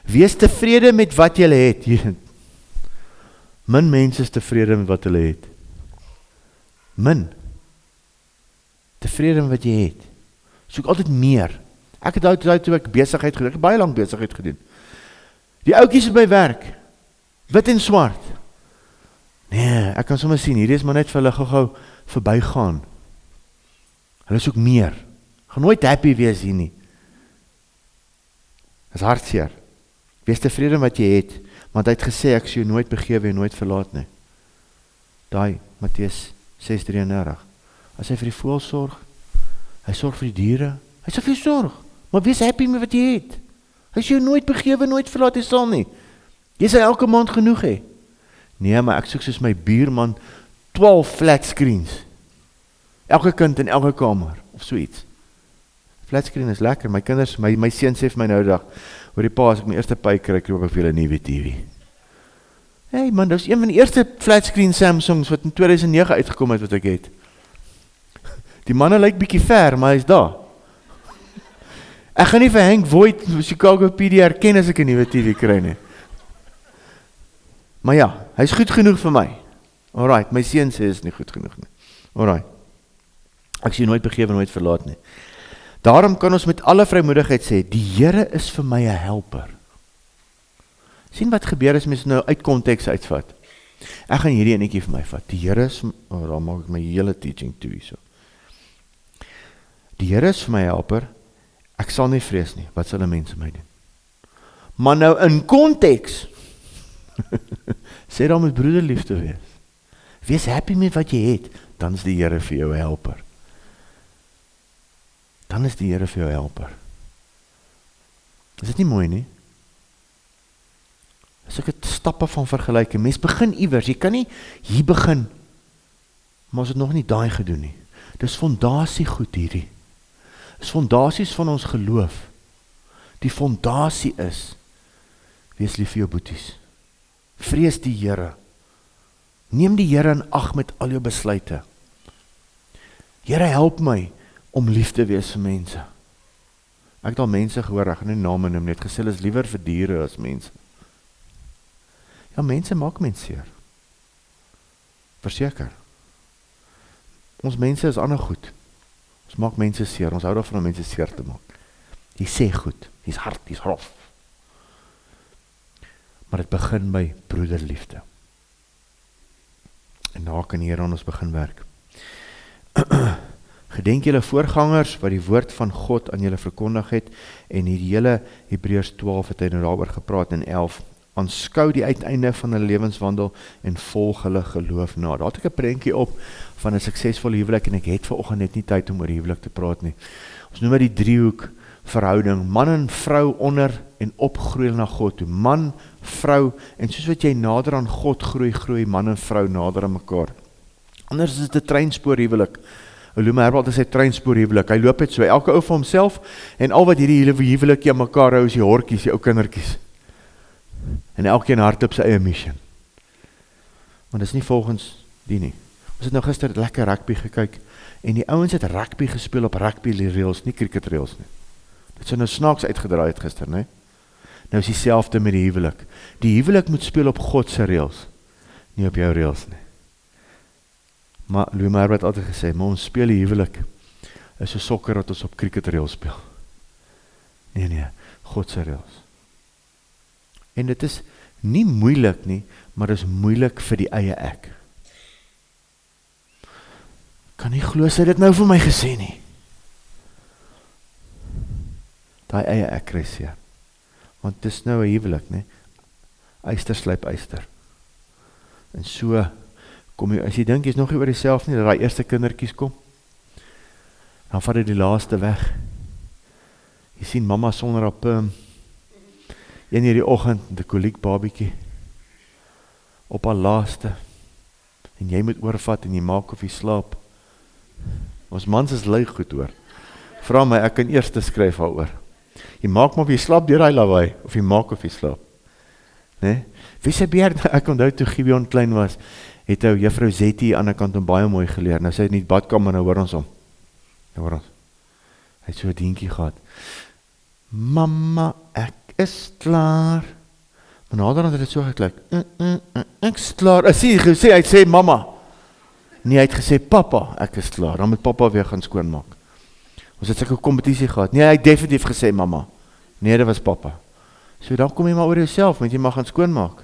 Wees tevrede met wat julle het. Min mense is tevrede met wat hulle het. Min. Tevrede met wat jy het. Soek altyd meer. Ek het uit toe ek besigheid gedoen, ek het baie lang besigheid gedoen. Die ouetjies op my werk, wit en swart. Nee, ek kan sommer sien, hierdie is maar net vir hulle gou verbygaan. Hulle soek meer. Gaan nooit happy wees hier nie. Dis hartseer. Wees tevrede met wat jy het, want hy het gesê, ek sal jou nooit begewe en nooit verlaat nie. Daai, Matteus 6:33. As hy vir die voël sorg, hy sorg vir die diere, hy sal vir jou sorg, maar wees happy met wat jy het. Hy sal jou nooit begewe, nooit verlaat, hy sal nie. Jy sal elke maand genoeg hê. Nee, maar ek soek soos my buurman 12 flat screens. Elke kind in elke kamer, of so iets. Flat screen is lekker, my kinders, my seun sê vir my nou dag, oor die pa, as ek my eerste py kry, koop ek vir julle 'n nuwe TV. Hey man, dit is een van die eerste flat screen Samsungs wat in 2009 uitgekom het wat ek het. Die manne lyk bietjie ver, maar hy's daar. Ek gaan nie vir Henk Voigt Chicago PD herken as ek 'n nuwe TV kry nie. Maar ja, hy's goed genoeg vir my. Alright, my seun sê is nie goed genoeg nie. Alright. Ek sien nooit begewe, nooit verlaat nie. Daarom kan ons met alle vrymoedigheid sê, die Here is vir my 'n helper. Sien wat gebeur as mens nou uit konteks uitvat. Ek gaan hierdie enetjie vir my vat. Die Here is, daar maak ek my hele teaching toe hierso. Die Here is vir my 'n helper. Ek sal nie vrees nie. Wat sal 'n mens my doen? Maar nou in konteks sê daar moet broederliefde wees. Wees happy met wat jy het, dan is die Here vir jou 'n helper. Dan is die Here vir jou 'n helper. Is dit nie mooi nie? As ek het stappe van vergelyking, mens begin iewers, jy kan nie hier begin, maar ons het nog nie daai gedoen nie. Dis fondasie goed hierdie. Dis fondasies van ons geloof. Die fondasie is, wees lief vir jou boeties. Vrees die Here. Neem die Here in ag met al jou besluite. Here, help my om lief te wees vir mense. Ek het al mense gehoor, ek gaan nie name noem, net gesê, hulle is liewer vir diere as mense. Ja, mense maak mense seer. Verseker. Ons mense is ander goed. Ons maak mense seer, ons hou daarvan om mense seer te maak. Jy sê goed, jy's hard, jy's rof. Maar dit begin by broederliefde. En daar kan die Here aan ons begin werk. Gedenk julle voorgangers wat die woord van God aan julle verkondig het, en die hele Hebreërs 12 het hy nou daaroor gepraat in 11. Aanskou die uiteinde van hulle lewenswandel en volg hulle geloof na. Daar het ek 'n prentjie op van 'n suksesvolle huwelik en ek het vanoggend net nie tyd om oor die huwelik te praat nie. Ons noem dit die driehoek verhouding, man en vrou onder en opgroei na God toe. Man, vrou, en soos wat jy nader aan God groei man en vrou nader aan mekaar. Anders is dit 'n treinspoor huwelik. Luma Herbert het sy treinspoor huwelik. Hy loop het so, elke ou vir homself, en al wat hierdie huwelikie aan mekaar hou is die hortjies, die ou kindertjies. En elkeen hardloop sy eie mission. Maar dis nie volgens die nie. Ons het nou gister lekker rugby gekyk, en die ouens het rugby gespeel op rugby reels, nie cricket reels nie. Dit sou nou snaaks uitgedraai het gister, nee? Nou is dieselfde met die huwelik. Die huwelik moet speel op God se reels, nie op jou reels nie. Maar Louis Meyer het altyd gesê, maar ons speel die huwelik, is so sokker wat ons op cricket reels speel. Nee, God se reels. En dit is nie moeilik nie, maar dit is moeilik vir die eie ek. Kan nie glo sy dit nou vir my gesê nie. Daai eie ek kry seer. Want dis nou 'n huwelik, nee. Eyster slyp eyster. En so kom jy, as jy dink jy's nog nie oor jouself nie, dat daai eerste kindertjies kom, dan vat jy die laaste weg. Jy sien mamma sonder haar perm, een hierdie oggend, die koliek babietjie, op haar laaste, en jy moet oorvat, en jy maak of jy slaap. Ons mans is lui goed hoor. Vra my, ek kan eers skryf daaroor. Jy maak maar of jy slaap deur hy lawaai, of jy maak of jy slaap. Nee? Wie sê beheer, ek onthou toe Gibeon klein was, het ou juffrou Zetty aan die kant om baie mooi geleer. Nou sy het nie badkamer, nou hoor ons om. Nou hoor ons. Hy het so 'n dientjie gehad. Mama, ek is klaar. Maar nader het dit so geklink. Ek is klaar. Hy het sê mama. Nee, hy het gesê papa, ek is klaar. Dan moet papa weer gaan skoonmaak. Ons het sulke kompetisie gehad. Nee, hy het definitief gesê mama. Nee, dit was papa. So dan kom jy maar oor jouself, want jy mag gaan skoonmaak.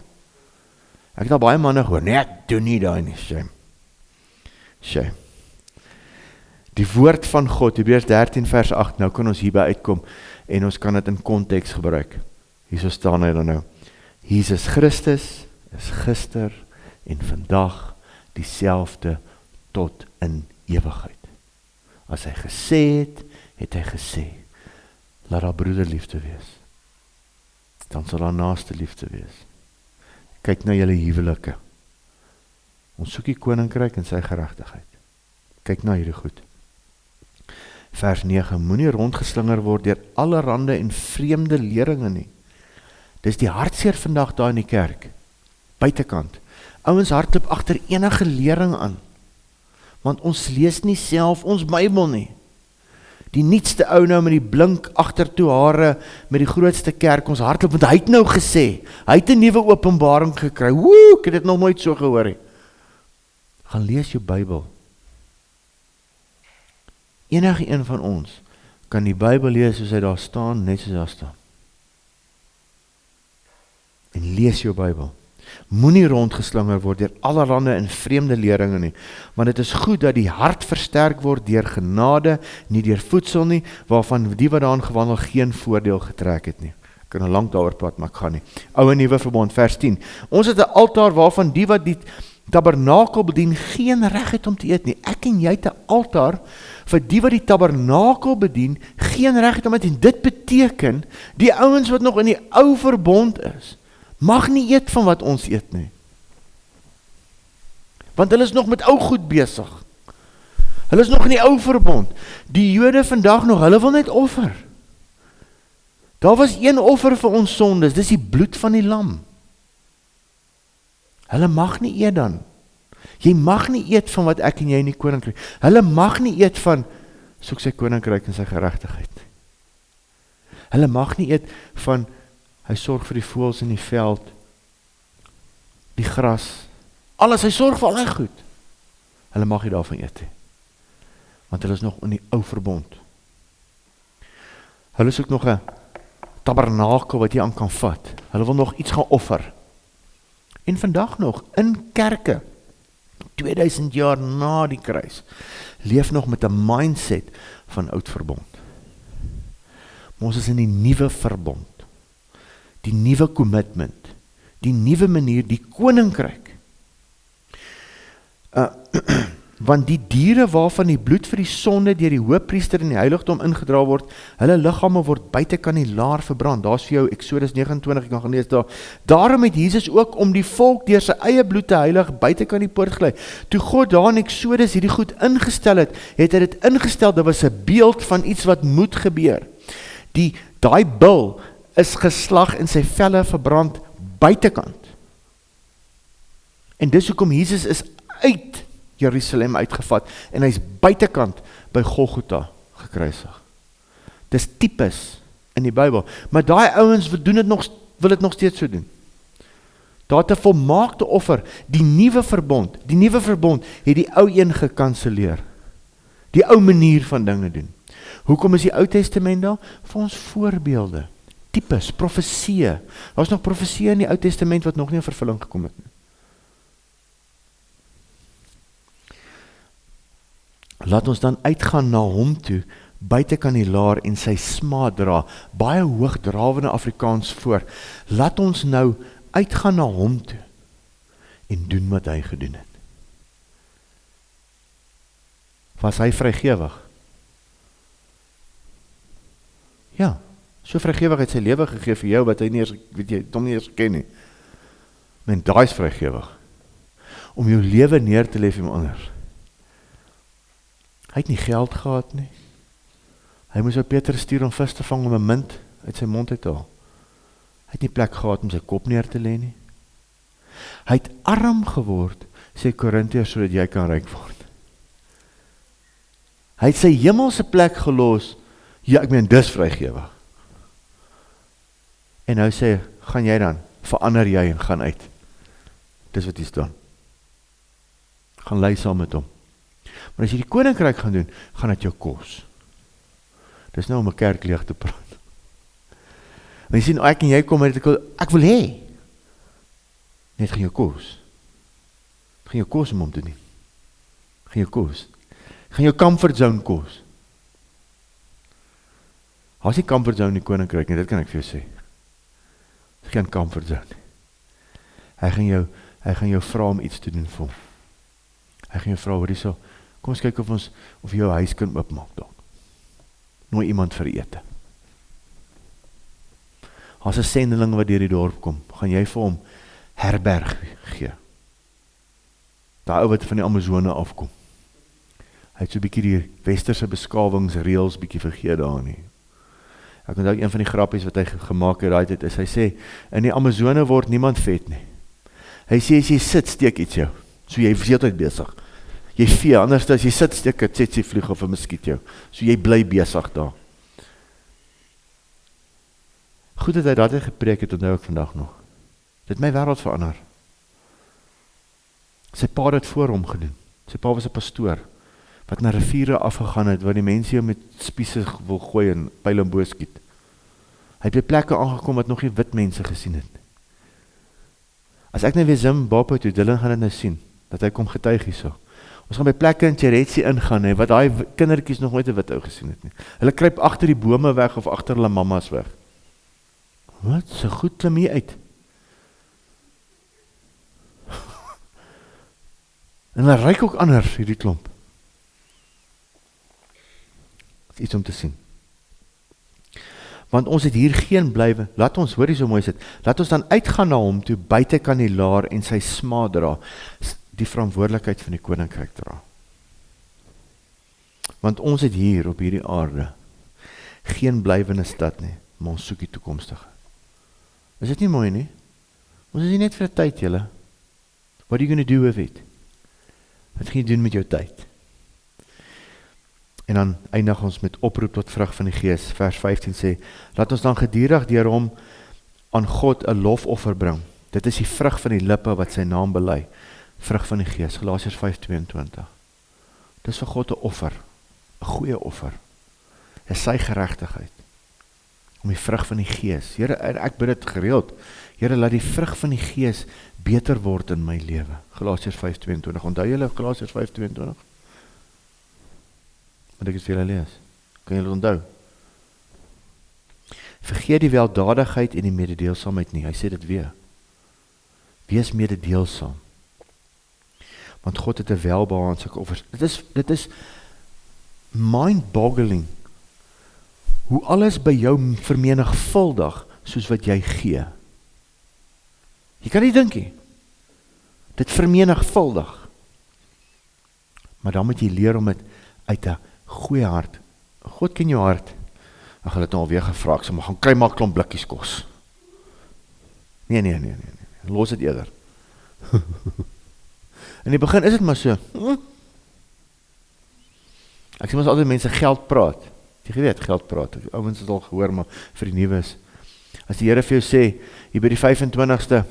Ek het al baie manne gehoor, nee, ek doen nie daai nie, shame. Die woord van God, Hebreërs 13 vers 8, nou kan ons hierby uitkom, en ons kan dit in konteks gebruik. Hierso staan hy dan nou. Jesus Christus is gister en vandag dieselfde tot in ewigheid. As hy gesê het, het hy gesê, laat daar broederliefde wees. Dan sal daar naaste liefde wees. Kyk na julle huwelike. Ons soek die koninkryk en sy geregtigheid. Kyk na hierdie goed. Vers 9, moenie rondgeslinger word deur allerhande en vreemde leringe nie. Dis die hartseer vandag daar in die kerk, buitekant. Ouens hardloop agter enige lering aan, want ons lees nie self ons Bybel nie. Die nuutste ou nou met die blink agtertoe hare, met die grootste kerk, ons hardloop, want hy het nou gesê, hy het 'n nuwe openbaring gekry, woe, ek het dit nog nooit so gehoor nie. Gaan lees jou Bybel. Enige een van ons kan die Bybel lees soos hy daar staan, net soos daar staan. En lees jou Bybel. Moenie rondgeslinger word deur allerhande en vreemde leringe nie, want dit is goed dat die hart versterk word deur genade, nie deur voedsel nie, waarvan die wat daarin gewandel geen voordeel getrek het nie. Ek kan nou lank daaroor praat, maar ek gaan nie. Ou en Nuwe Verbond, vers 10. Ons het 'n altaar waarvan die wat die tabernakel bedien geen reg het om te eet nie. Ek en jy het 'n altaar vir die wat die tabernakel bedien geen reg het om te eet. En dit beteken, die ouens wat nog in die ou verbond is, mag nie eet van wat ons eet nie. Want hulle is nog met ou goed besig. Hulle is nog in die ou verbond. Die Jode vandag nog, hulle wil net offer. Daar was een offer vir ons sondes, dis die bloed van die lam. Hulle mag nie eet dan. Jy mag nie eet van wat ek en jy in die koninkryk. Hulle mag nie eet van, soek sy koninkryk en sy geregtigheid. Hulle mag nie eet van, hy sorg vir die voëls in die veld, die gras, alles, hy sorg vir al die goed. Hulle mag nie daarvan eet nie, want hulle is nog in die ou verbond. Hulle soek nog 'n tabernakel wat jy aan kan vat. Hulle wil nog iets gaan offer. En vandag nog, in kerke, 2000 jaar na die kruis, leef nog met 'n mindset van oud verbond. Maar ons is in die nuwe verbond, die nuwe commitment, die nuwe manier, die koninkryk. Want die diere waarvan die bloed vir die sonde deur die hoëpriester in die heiligdom ingedra word, hulle liggame word buitekant die laar verbrand. Daar's vir jou Eksodus 29, ek kan gaan lees daar. Daarom het Jesus ook om die volk deur sy eie bloed te heilig buitekant die poort gelei. Toe God daar in Eksodus hierdie goed ingestel het, het hy dit ingestel, dit was 'n beeld van iets wat moet gebeur. Daai bil is geslag en sy velle verbrand buitekant. En dis hoekom Jesus is uit Jerusalem uitgevat en hy's buitekant by Golgotha gekruisig. Dis tipes in die Bybel, maar daai ouens wil dit nog steeds so doen. Daar het 'n volmaakte offer, die nuwe verbond het die ou een gekanselleer. Die ou manier van dinge doen. Hoekom is die Ou Testament daar? Vir ons voorbeelde, tipes, profesieë. Daar's nog profesieë in die Ou Testament wat nog nie in vervulling gekom het nie. Laat ons dan uitgaan na hom toe, buitekant die laar en sy smaad dra, baie hoogdrawende Afrikaans voor. Laat ons nou uitgaan na hom toe en doen wat hy gedoen het. Was hy vrygewig? Ja, so vrygewig het sy lewe gegee vir jou, wat hy nie eers, weet jy, hom nie eers ken nie. Men, daai is vrygewig. Om jou lewe neer te lê vir iemand anders. Hy het nie geld gehad nie. Hy moes op Petrus stuur om vis te vang om 'n munt uit sy mond uit te haal. Hy het nie plek gehad om sy kop neer te lê nie. Hy het arm geword, sê Korintiërs, sodat jy kan ryk word. Hy het sy hemelse plek gelos. Ja, ek meen, dis vrygewig. En nou sê, gaan jy dan, verander jy en gaan uit. Dis wat hy staan. Gaan lei saam met hom. Maar as jy die koninkryk gaan doen, gaan dit jou kos. Dis nou om 'n kerk leeg te praat. En jy sien, ek en jy kom met ek wil hê. Net gaan jou kos. Het gaan jou kos om te doen. Gaan jou kos. Gaan jou comfort zone kos. As jy comfort zone in die koninkryk, en dit kan ek vir jou sê. Dis geen comfort zone. Hy gaan jou vra om iets te doen vir hom. Hy gaan jou vra, hoor hierso, kom ons kyk of jou huis kan oopmaak dalk. Nooi iemand vir ete. As 'n sendeling wat deur die dorp kom, gaan jy vir hom herberg gee. Daai ou wat van die Amazone afkom. Hy het so 'n bietjie die westerse beskawingsreëls bietjie vergeet daar nie. Ek onthou een van die grappies wat hy gemaak het daai tyd is, hy sê, in die Amazone word niemand vet nie. Hy sê, as jy sit, steek iets jou. So jy is altyd besig. Jy vee, anders as jy sit, steek 'n tsetse vlieg of 'n muskiet jou. So jy bly besig daar. Goed dat hy dat gepreek het, onthou ek vandag nog. Dit het my wêreld verander. Sy pa het dit voor hom gedoen. Sy pa was 'n pastoor, wat na riviere afgegaan het, waar die mense jou met spiese wil gooi en pyl en boos skiet. Hy het by plekke aangekom wat nog nie wit mense gesien het. As ek nou weer Zimbabwe toe, Dylan gaan dit nou sien, dat hy kom getuig hierso. Ons gaan by plekke in Cheretsi ingaan, wat daai kindertjies nog nooit 'n wit ou gesien het nie. Hulle kruip agter die bome weg of agter hulle mammas weg. Wat? So goed klim hier uit. En hulle ruik ook anders, hierdie klomp. Dit is iets om te sien. Want ons het hier geen blywe, laat ons, hoor hier so mooi sit, laat ons dan uitgaan na hom toe, buitekant die laar en sy smaad dra, die verantwoordelikheid van die koninkryk dra. Want ons het hier op hierdie aarde geen blywende stad nie, maar ons soek die toekomstige. Is dit nie mooi nie? Ons is hier net vir 'n tyd, julle. What are you going to do with it? Wat gaan jy doen met jou tyd? En dan eindig ons met oproep tot vrug van die Gees. Vers 15 sê, laat ons dan gedurig deur hom aan God 'n lofoffer bring. Dit is die vrug van die lippe wat sy naam bely. Vrug van die Gees, Galasiërs 5:22. Dis vir God 'n offer, 'n goeie offer. Dis sy geregtigheid. Om die vrug van die Gees. Here, ek bid dit gereeld. Here, laat die vrug van die Gees beter word in my lewe. Galasiërs 5:22. Onthou julle Galasiërs 5:22? Want ek het vir julle lees. Kan julle onthou? Vergeet die weldadigheid en die mededeelsaamheid nie. Hy sê dit weer. Wees mededeelsaam. Want God het 'n welbehae aan sulke offers. Dit is mind-boggling hoe alles by jou vermenigvuldig soos wat jy gee. Jy kan nie dink nie. Dit vermenigvuldig. Maar dan moet jy leer om dit uit 'n goeie hart. God ken jou hart. Ek gaan dit nou alweer gevra, ek sê, maar gaan kry maar 'n klomp blikkies kos. Nee. Los dit eerder. In die begin is dit maar so. Ek sê mos altyd mense geld praat. Jy weet, geld praat. Ouens het al gehoor, maar vir die nuus. As die Here vir jou sê, hier by die 25ste,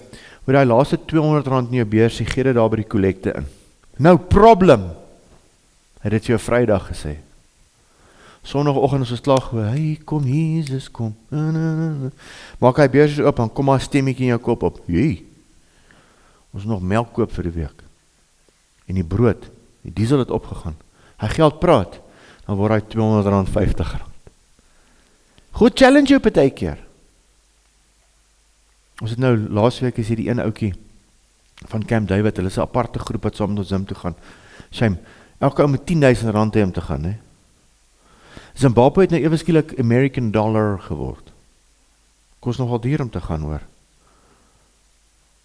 moet hy laaste R200 in jou beursie, gee dit daar by die kollekte in. No problem. Hy het dit vir jou Vrydag gesê. Sondagoggend as ons klaar gehoor, hey, kom Jesus, kom. Maak hy beursie oop, dan kom maar 'n stemmetjie in jou kop op. Jee, ons nog melk koop vir die week. En die brood, die diesel het opgegaan. Hy geld praat, dan word hy R250. Goed challenge jou partykeer. Ons het nou, laasweek is hier die een oukie van Camp David, hulle is 'n aparte groep wat saam met ons gym toe gaan. Shame, elke ou moet R10,000 hê om te gaan, hè. Zimbabwe het nou ewe skielik American dollar geword. Kost nogal duur om te gaan, hoor.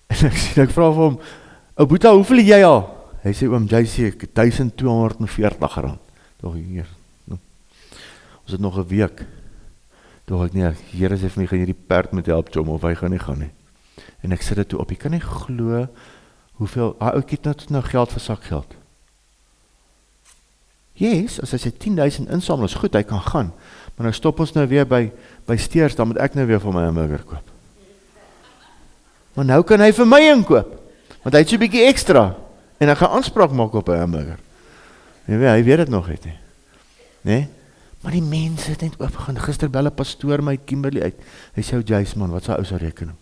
En ek vra vir hom, ou Boeta, hoeveel het jy al? Hy sê, oom JC, ek het R1240. Toch hier, ons het nog 'n week. Toch ek, nee, Here sê vir my, gaan jy die perd met help, Jom, of hy gaan nie gaan nie. En ek sit dit toe op, ek kan nie glo, hoeveel, ek het nou geld vir sakgeld. Yes, as hy sê 10,000 insamel, is goed, hy kan gaan. Maar nou stop ons nou weer by Steers, dan moet ek nou weer vir my hamburger koop. Maar nou kan hy vir my inkoop, want hy het so 'n bietjie ekstra, en ek gaan aanspraak maak op 'n hamburger. Hy weet dit nog het, nee? Maar die mense het net oopgegaan, gister bel 'n pastoor my Kimberley uit, hy sê, Jace man, wat is ou se rekening?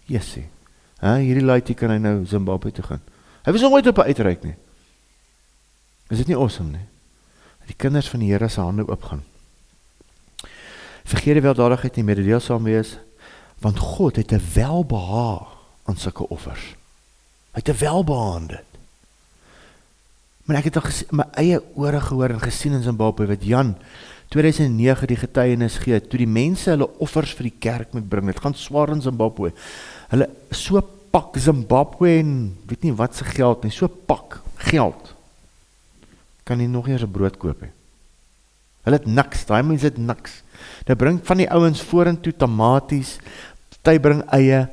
Jessie, hierdie laaitie kan hy nou Zimbabwe toe gaan. Hy was nog nooit op 'n uitreik nie. Is dit nie awesome nie? Die kinders van die Here se hande oopgaan. Vergeet die weldadigheid nie, mededeelsaam wees, want God het 'n welbehae aan sulke offers. Hy het 'n welbehae aan dit. Maar ek het al my eie ore gehoor en gesien in Zimbabwe, wat Jan 2009 die getuienis gee, toe die mense hulle offers vir die kerk moet bring, dit gaan swaar in Zimbabwe, hulle so pak Zimbabwe en weet nie wat se geld nie, so pak geld, kan nie nog eers 'n brood koop nie. Hulle het niks, daai mense het niks. Hulle bring van die ouens vorentoe tomaties, party bring eie,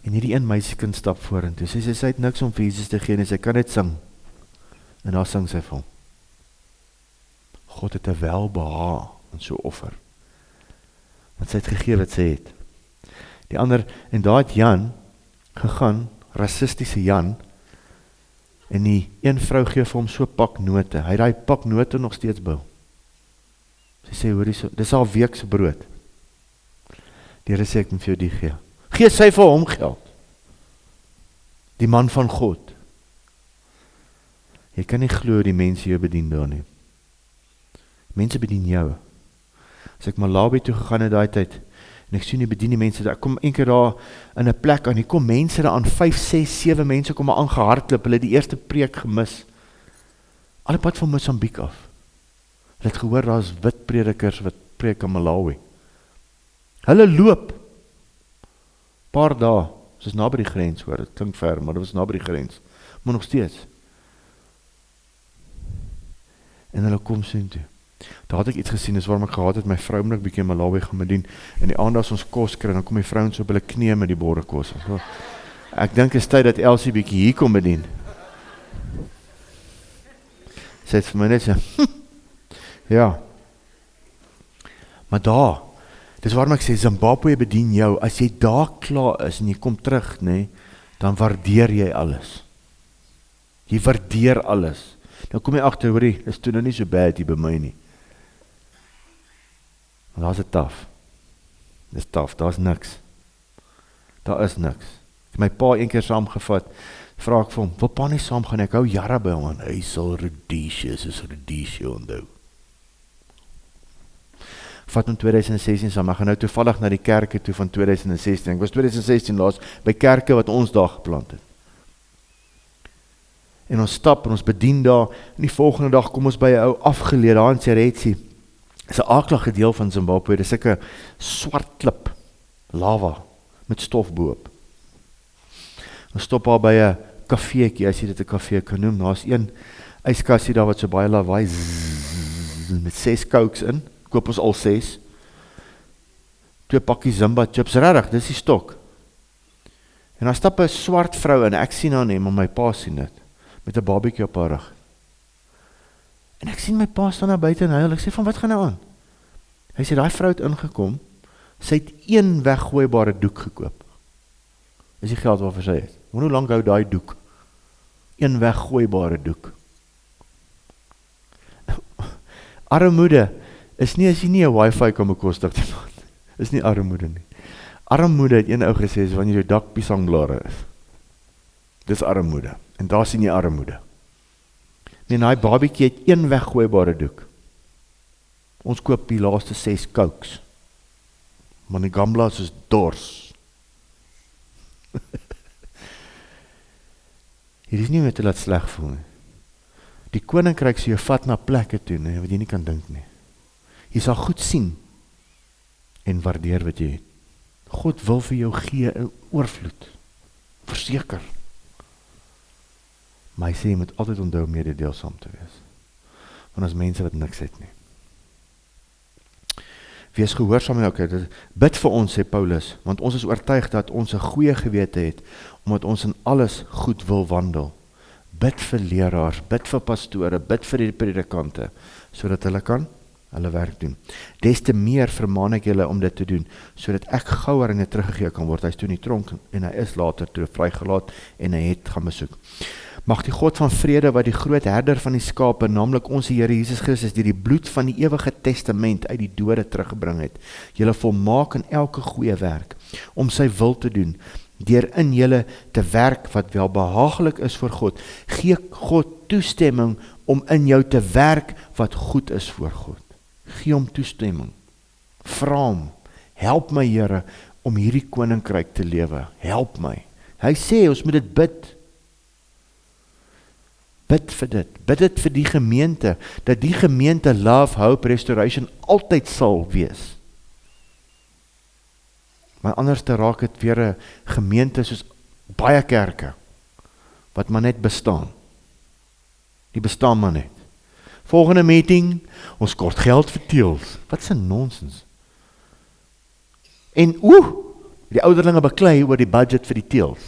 en hierdie een meisiekind stap vorentoe. Sy het niks om vir Jesus te gee, en sy kan net sing. En daar sing sy vir hom. God het 'n welbehae aan so offer. Want sy het gegee wat sy het. Die ander, en daar het Jan gegaan, rassistiese Jan, en die een vrou gee vir hom so pak note. Hy het daai pak note nog steeds by. Sy sê, hoor hierso, dis al week se brood. Die Here sê, ek moet vir jou die gee. Gee sy vir hom geld. Die man van God. Jy kan nie glo die mense jou bedien daar nie. Mense bedien jou. As ek Malawi toe gegaan het daai tyd, en ek sien die bedien die mense daar, ek kom een keer daar in 'n plek aan, hier kom mense daar aan, 5, 6, 7 mense kom maar aangehardloop, hulle het die eerste preek gemis. Alle pad van Mosambiek af. Hulle het gehoor, daar is wit predikers wat preek in Malawi. Hulle loop, paar dae, soos na by die grens, hoor, dit klink ver, maar dit was na by die grens, maar nog steeds. En hulle kom sien toe. Daar had ek iets gesien, is waarom ek gehad het, my vrou moet ek bietjie in Malawi gaan bedien, en die aand as ons kos kry, dan kom die vrouens op hulle knieë met die borde kos. Ek dink is tyd dat Elsie bietjie hier kom bedien. Sy het vir my net sê, ja. Maar daar, dis waarom ek sê, Zimbabwe bedien jou, as jy daar klaar is, en jy kom terug, nee, dan waardeer jy alles. Jy waardeer alles. Nou kom jy agter, hoorie, dis toe nou nie so bad hier by my nie. Want daar is dit taf. Dis taf, daar is niks. Daar is niks. Ek het my pa een keer saamgevat, vra ek vir hom, wil pa nie saam gaan, ek hou jare by hom, en hy sal Rhodesia onthou. Vat om 2016 saam, ek gaan nou toevallig na die kerke toe van 2016, ek was 2016 laas, by kerke wat ons daar geplant het. En ons stap, en ons bedien daar, en die volgende dag kom ons by 'n ou afgeleed, daar in Seretsi, is 'n aaklige deel van Zimbabwe, dis 'n swart klip, lava, met stof boop. Ons stop daar by 'n kafeekie, as jy dit 'n kafee kan noem, daar is een yskassie daar wat so baie lawaai, met 6 cokes in, koop ons al 6, 2 pakkie Zimba chips, regtig, dis die stok. En daar stap 'n swart vrou in, ek sien haar nie, maar my pa sien dit, met 'n barbecue op haar rug. En ek sien my pa staan daar buite en huil, ek sê van wat gaan nou aan? Hy sê, daai vrou het ingekom, sy het 1 weggooibare doek gekoop. Dis die geld waarvoor sy het. Hoe lang hou daai doek? 1 weggooibare doek. Armoede is nie as jy nie 'n wifi kan bekostig nie, is nie armoede nie. Armoede het een ou gesê, is wanneer jou dak piesangblare is. Dis armoede. En daar sien jy armoede. Nee, daai babietjie het 1 weggooibare doek. Ons koop die laaste 6 cokes. Maar die gamblas is dors. Hier is nie met te laat sleg voel nie. Die koninkryk sê jy vat na plekke toe, nee, wat jy nie kan dink nie. Jy sal goed sien en waardeer wat jy het. God wil vir jou gee 'n oorvloed. Verseker. Maar hy sê jy moet altyd onthou mededeelsaam te wees. Want as mense wat niks het nie. Wees gehoorsaam en okay, bid vir ons, sê Paulus, want ons is oortuig dat ons 'n goeie gewete het, omdat ons in alles goed wil wandel. Bid vir leraars, bid vir pastore, bid vir die predikante, sodat hulle kan hulle werk doen. Des te meer vermaan ek julle om dit te doen, sodat ek gouer en teruggegee kan word. Hy is toe in die tronk en hy is later toe vrygelaat en hy het gaan besoek. Mag die God van vrede, wat die groot herder van die skape, naamlik ons Here Jesus Christus, die bloed van die ewige testament uit die dode teruggebring het, julle volmaak in elke goeie werk, om sy wil te doen, deur in julle te werk wat wel behaaglik is voor God. Gee God toestemming om in jou te werk wat goed is voor God. Gee hom toestemming. Vra hom, help my Here om hierdie koninkryk te lewe. Help my. Hy sê ons moet dit bid. Bid vir dit. Bid dit vir die gemeente, dat die gemeente Love, Hope, Restoration altyd sal wees. Maar anders te raak het weer 'n gemeente soos baie kerke, wat maar net bestaan. Die bestaan maar net. Volgende meeting, ons kort geld vir teels. Wat is 'n nonsens? En die ouderlinge beklei oor die budget vir die teels.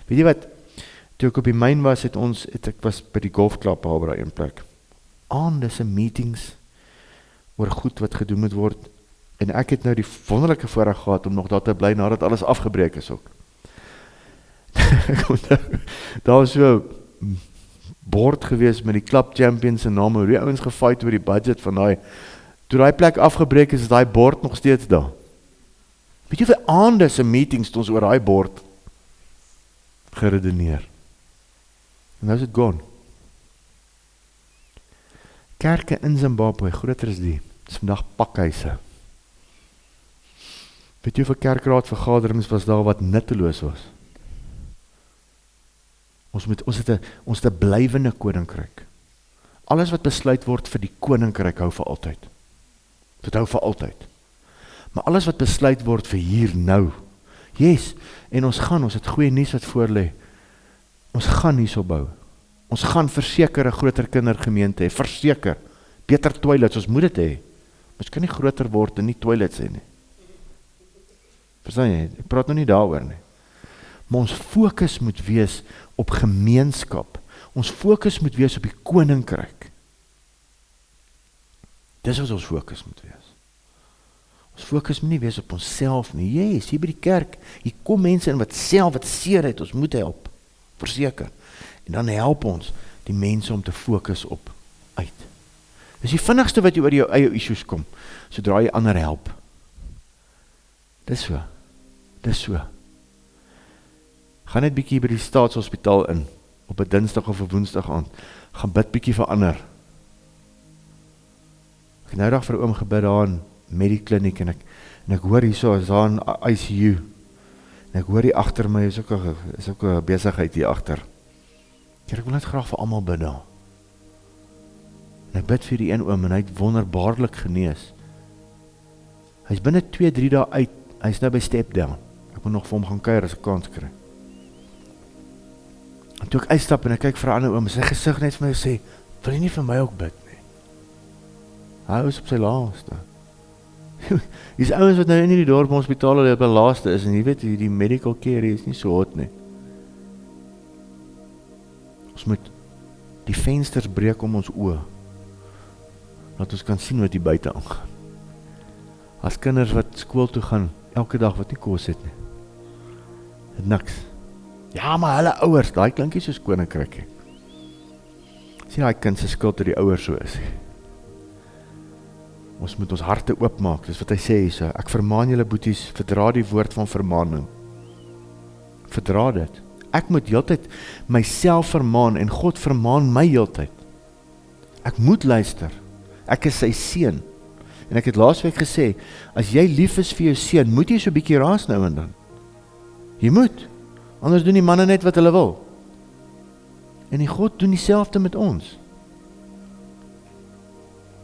Weet jy wat, toe ek op die myn was, ek was by die golfklub daar by een plek. Aande se meetings oor goed wat gedoen moet word, en ek het nou die wonderlike voorreg gehad om nog daar te bly nadat alles afgebreek is ook. Daar was so bord gewees met die club champions en name, hoe die ouens gefight oor die budget van daai, toe daai plek afgebreek is daai bord nog steeds daar. Weet jy vir aande se meetings het ons oor daai bord geredeneer. En nou is dit gone. Kerke in Zimbabwe, groter as die, is vandag pakhuise. Weet jy hoeveel kerkraadvergaderings was daar wat nutteloos was? Ons het 'n blywende koninkryk. Alles wat besluit word vir die koninkryk hou vir altyd. Dit hou vir altyd. Maar alles wat besluit word vir hier nou. Yes, en ons het goeie nuus wat voor lê. Ons gaan hierso bou. Ons gaan verseker 'n groter kindergemeente hê, verseker. Beter toilets, ons moet dit hê. Ons kan nie groter word en nie toilets hê nie. Verstaan jy? Ek praat nou nie daaroor nie. Maar ons fokus moet wees op gemeenskap. Ons fokus moet wees op die koninkryk. Dis wat ons fokus moet wees. Ons fokus moet nie wees op onsself nie. Yes, hier by die kerk, hier kom mense in wat seer het, ons moet help. Verseker. En dan help ons die mense om te fokus op uit. Dis die vinnigste wat jy oor jou eie issues kom, sodra jy ander help. Dis so. Gaan net bietjie by die staatshospitaal in, op 'n Dinsdag of 'n Woensdag aand, gaan bid bietjie vir ander. Ek het nou dag vir 'n oom gebid daar in Medikliniek, en ek hoor hierso, is daar in ICU, en ek hoor hier agter my, is ook 'n besigheid hier agter. Ek wil net graag vir almal bid daar. En ek bid vir die een oom, en hy het wonderbaarlik genees. Hy is binne 2-3 dae uit, hy is nou by step down. Ek moet nog vir hom gaan kuier as ek kans kry. En toe ek uitstap en ek kyk vir 'n ander oom, sy gesig net vir my sê, wil jy nie vir my ook bid nie? Hy is op sy laaste. Dis ouens wat nou in die dorp hospitaal op die laaste is, en jy weet, die medical care is nie so hot nie. Ons moet die vensters breek om ons oë, dat ons kan sien wat hier buite aangaan. As kinders wat skool toe gaan, elke dag wat nie kos het nie. Het niks. Ja, maar hulle ouers, daai klinkie soos koninkryk. Sien daai kind se skuld dat die ouers so is. Ons moet ons harte oopmaak, dis wat hy sê so. Ek vermaan julle boeties, verdra die woord van vermaaning. Verdra dit. Ek moet heeltyd myself vermaan, en God vermaan my heeltyd. Ek moet luister. Ek is sy seun. En ek het laasweek gesê, as jy lief is vir jou seun, moet jy so 'n bietjie raas nou en dan. Jy moet. Anders doen die manne net wat hulle wil. En die God doen dieselfde met ons.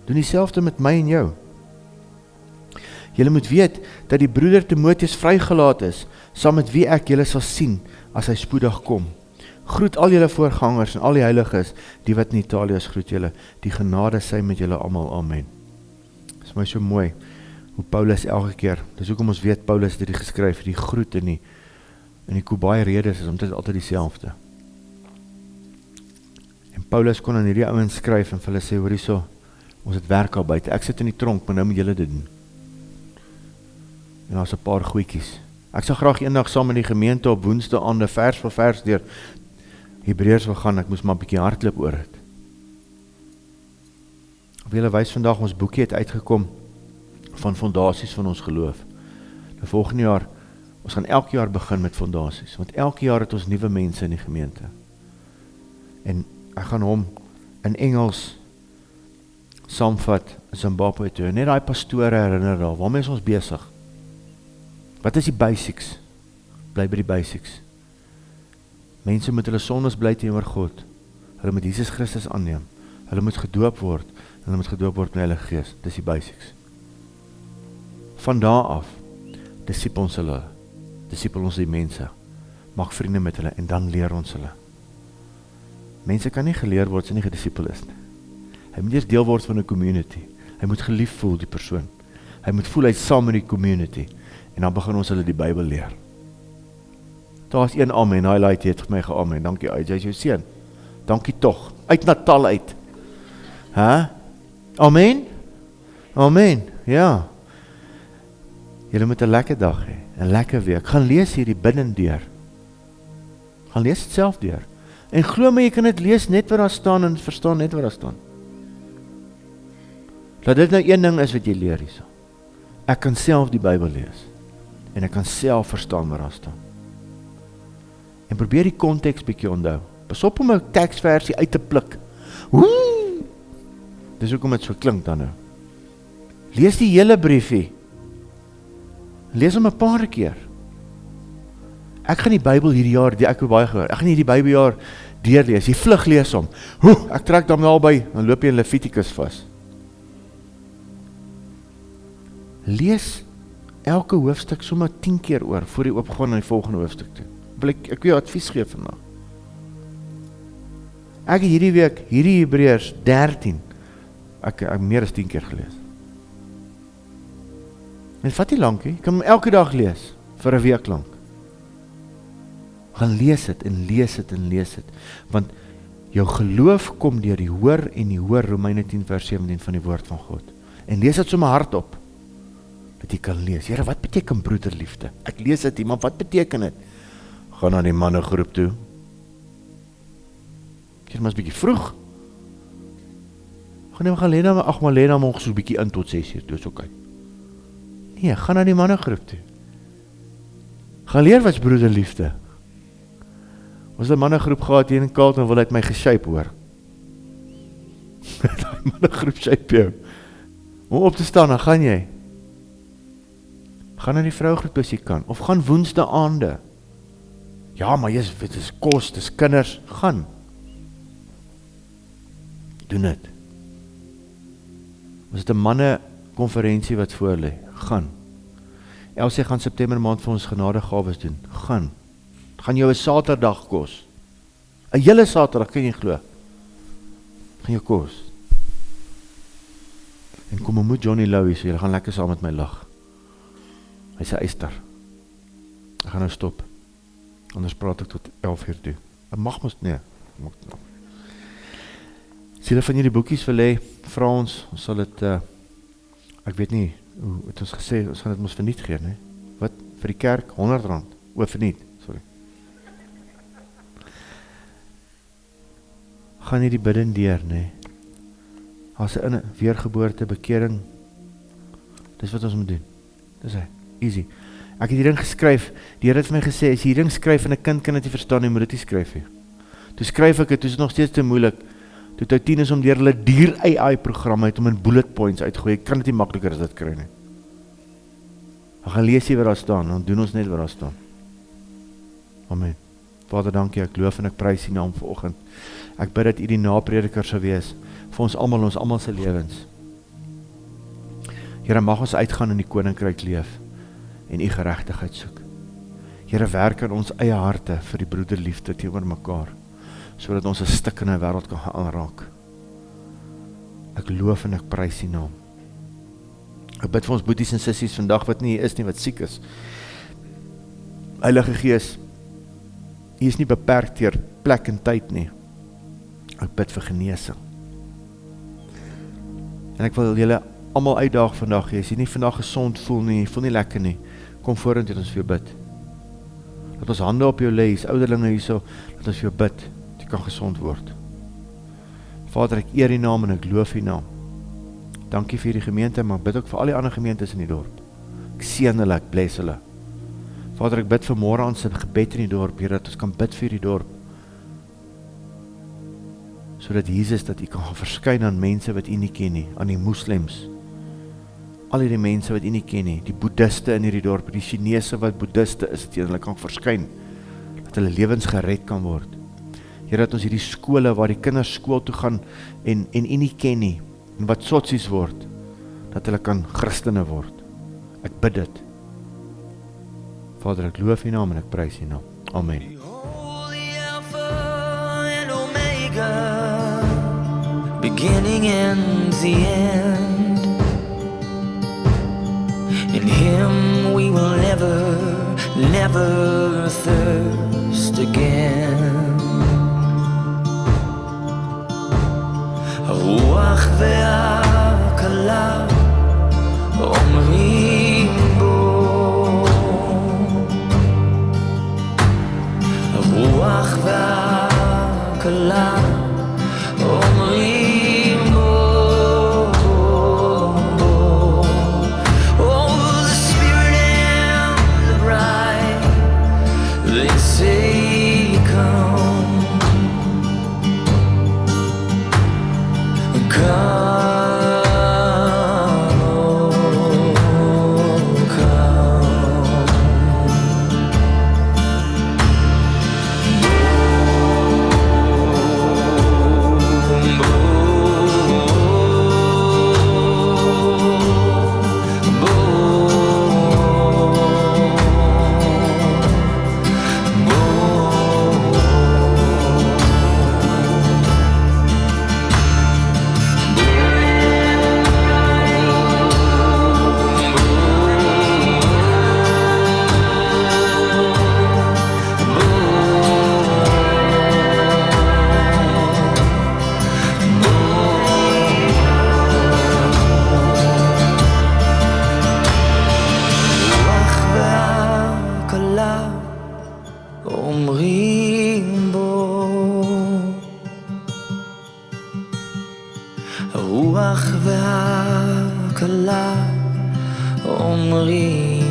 Doen dieselfde met my en jou. Julle moet weet, dat die broeder Timotheus vrygelaat is, saam met wie ek julle sal sien, as hy spoedig kom. Groet al julle voorgangers en al die heiliges, die wat in Italië is, groet julle. Die genade sy met julle almal, amen. Dit is my so mooi, hoe Paulus elke keer, dis hoekom ons weet, Paulus het dit geskryf, die groet in die Kobaai redes is omtrent altyd dieselfde. En Paulus kon aan hierdie ouens skryf, en vir hulle sê, hoor hierso, ons het werk al buite, ek sit in die tronk, maar nou moet julle dit doen. En daar's 'n paar goedjies. Ek sal graag eendag saam met die gemeente op Woensdae aande vers vir vers deur Hebreërs wil gaan, ek moes maar 'n bietjie hardloop oor dit. Op julle wys vandag ons boekie het uitgekom van fondasies van ons geloof. Nou volgende jaar, ons gaan elke jaar begin met fondasies, want elke jaar het ons nuwe mense in die gemeente. En ek gaan hom in Engels saamvat Zimbabwe toe, net daai pastore herinner daar, waarmee is ons besig? Wat is die basics? Bly by die basics. Mense moet hulle sondes bly teenoor God. Hulle moet Jesus Christus aanneem. Hulle moet gedoop word. Hulle moet gedoop word met die Heilige Gees. Dis die basics. Van daar af, disipel ons hulle. Disipel ons die mense. Maak vriende met hulle en dan leer ons hulle. Mense kan nie geleer word as hy nie gedisipel is nie. Hy moet eers deel word van 'n community. Hy moet gelief voel, die persoon. Hy moet voel hy is saam met die community. En dan begin ons hulle die Bybel leer. Daar is een amen, highlight, het vir my geamen, dankie, jy is jou seun. Dankie tog, uit Natal uit. Amen? Amen, ja. Julle moet 'n lekker dag hê, 'n lekker week. Gaan lees hierdie binnendeur. Gaan lees dit self deur. En glo my, jy kan dit lees net wat daar staan en verstaan net wat daar staan. Dat dit nou een ding is wat jy leer hierso. Ek kan self die Bybel lees. En ek kan self verstaan wat daar staan. En probeer die konteks bietjie onthou. Pas op om 'n teksversie uit te pluk. Dis hoekom dit so klink dan nou. Lees die hele briefie. Lees hom 'n paar keer. Ek gaan die Bybel hierdie jaar, ek het baie gehoor, ek gaan hierdie Bybeljaar deurlees, jy vlug lees hom. Ek trek dan wel by, dan loop jy in Levitikus vas. Lees elke hoofstuk sommer 10 keer oor, voor jy oopgaan na die volgende hoofstuk toe. Ek wil jou advies gee vandag. Ek het hierdie week, hierdie Hebreërs 13, ek meer as 10 keer gelees. En vat nie lank, jy kan hom elke dag lees, vir 'n week lank. Gaan lees het en lees het en lees het, want jou geloof kom deur die hoor en die hoor, Romeine 10 vers 17 van die woord van God. En lees het sommer hardop, dat jy kan lees. Here, wat beteken broederliefde? Ek lees dit, maar wat beteken dit? Gaan na die mannegroep toe. Jy is maar 'n bietjie vroeg. Gaan lê dan, maar lê dan nog so 'n bietjie in tot 6:00, dis oké. Nee, gaan na die mannegroep toe. Gaan leer wat is broederliefde. Ons het 'n mannegroep gehad hier in Carleton, wil hy het my geshape hoor. Die mannegroep shape jou. Om op te staan, dan gaan jy. Gaan na die vrougroep as jy kan, of gaan woensdae aande. Ja, maar jy weet, dis kos, dis kinders, gaan. Doen dit. Ons het 'n manne konferensie wat voor lê, gaan. Elsie gaan September maand vir ons genadegawes doen, gaan. Gaan jou 'n Saterdag kos. 'n hele Saterdag, kan jy glo. Gaan jou kos. En kom ontmoet Johnny Louis, so jy gaan lekker saam met my lag. Hy's 'n eister. Ek gaan nou stop. Anders praat ek tot 11 uur toe. Ek mag mos nie. As julle van julle boekies wil hê, vra ons sal dit, ek weet nie, hoe het ons gesê, ons gaan dit mos verniet gee, nee? Wat, vir die kerk, R100, verniet, sorry. Gaan nie die bidden deur, nee. As 'n weergeboorte, bekering, dis wat ons moet doen. Dis hy, easy. Ek het hierding geskryf, die Here het vir my gesê, as jy hierding skryf en 'n kind kan dit nie verstaan nie, moet dit nie skryf nie. Toe skryf ek het, toe is dit nog steeds te moeilik. Toe het 10 is om deur hulle dier AI programme uit om in bullet points uitgooi. Ek kan dit nie makliker as dit kry nie. Ek gaan lees hier wat daar staan, dan doen ons net wat daar staan. Amen. Vader, dankie, ek loof en ek prys U naam vanoggend. Ek bid dat U die naprediker sou wees vir ons almal se lewens. Here, mag ons uitgaan in die koninkryk leef en U geregtigheid soek. Here, werk in ons eie harte vir die broederliefde teenoor mekaar, sodat ons 'n stuk in 'n wêreld kan aanraak. Ek loof en ek prys U naam. Ek bid vir ons boeties en sissies vandag wat nie hier is nie, wat siek is. Heilige Gees, U is nie beperk deur plek en tyd nie. Ek bid vir genesing. En ek wil julle almal uitdaag vandag, as jy nie vandag gesond voel nie, voel nie lekker nie, kom vorentoe ons vir jou bid. Dat ons hande op jou lê, hier's ouderlinge hierso, dat ons vir jou bid, dat jy kan gesond word. Vader, ek eer U naam en ek loof U naam. Dankie vir die gemeente, maar ek bid ook vir al die ander gemeentes in die dorp. Ek seën hulle, ek bless hulle. Vader, ek bid vir môre aan se gebed in die dorp, Here, dat ons kan bid vir die dorp. Sodat Jesus, dat U kan gaan verskyn aan mense wat U nie ken nie, aan die moslems. Al die mense wat U nie ken nie, die boeddhiste in hierdie dorp, die Chinese wat boeddhiste is, dat hulle kan verskyn, dat hulle lewens gered kan word. Here, dat ons hierdie skole waar die kinders skool toe gaan en U nie ken nie, en wat sotsies word, dat hulle kan Christene word. Ek bid dit. Vader, ek loof U naam en ek prys U naam. Amen. Behold the Alpha and Omega, beginning and the end. In Him we will never, never thirst again. הרוח והקלה אומרים בו, הרוח והקלה אומרים בו. Oh, the Spirit and the bride, they say come. הרוח והקלה אומרים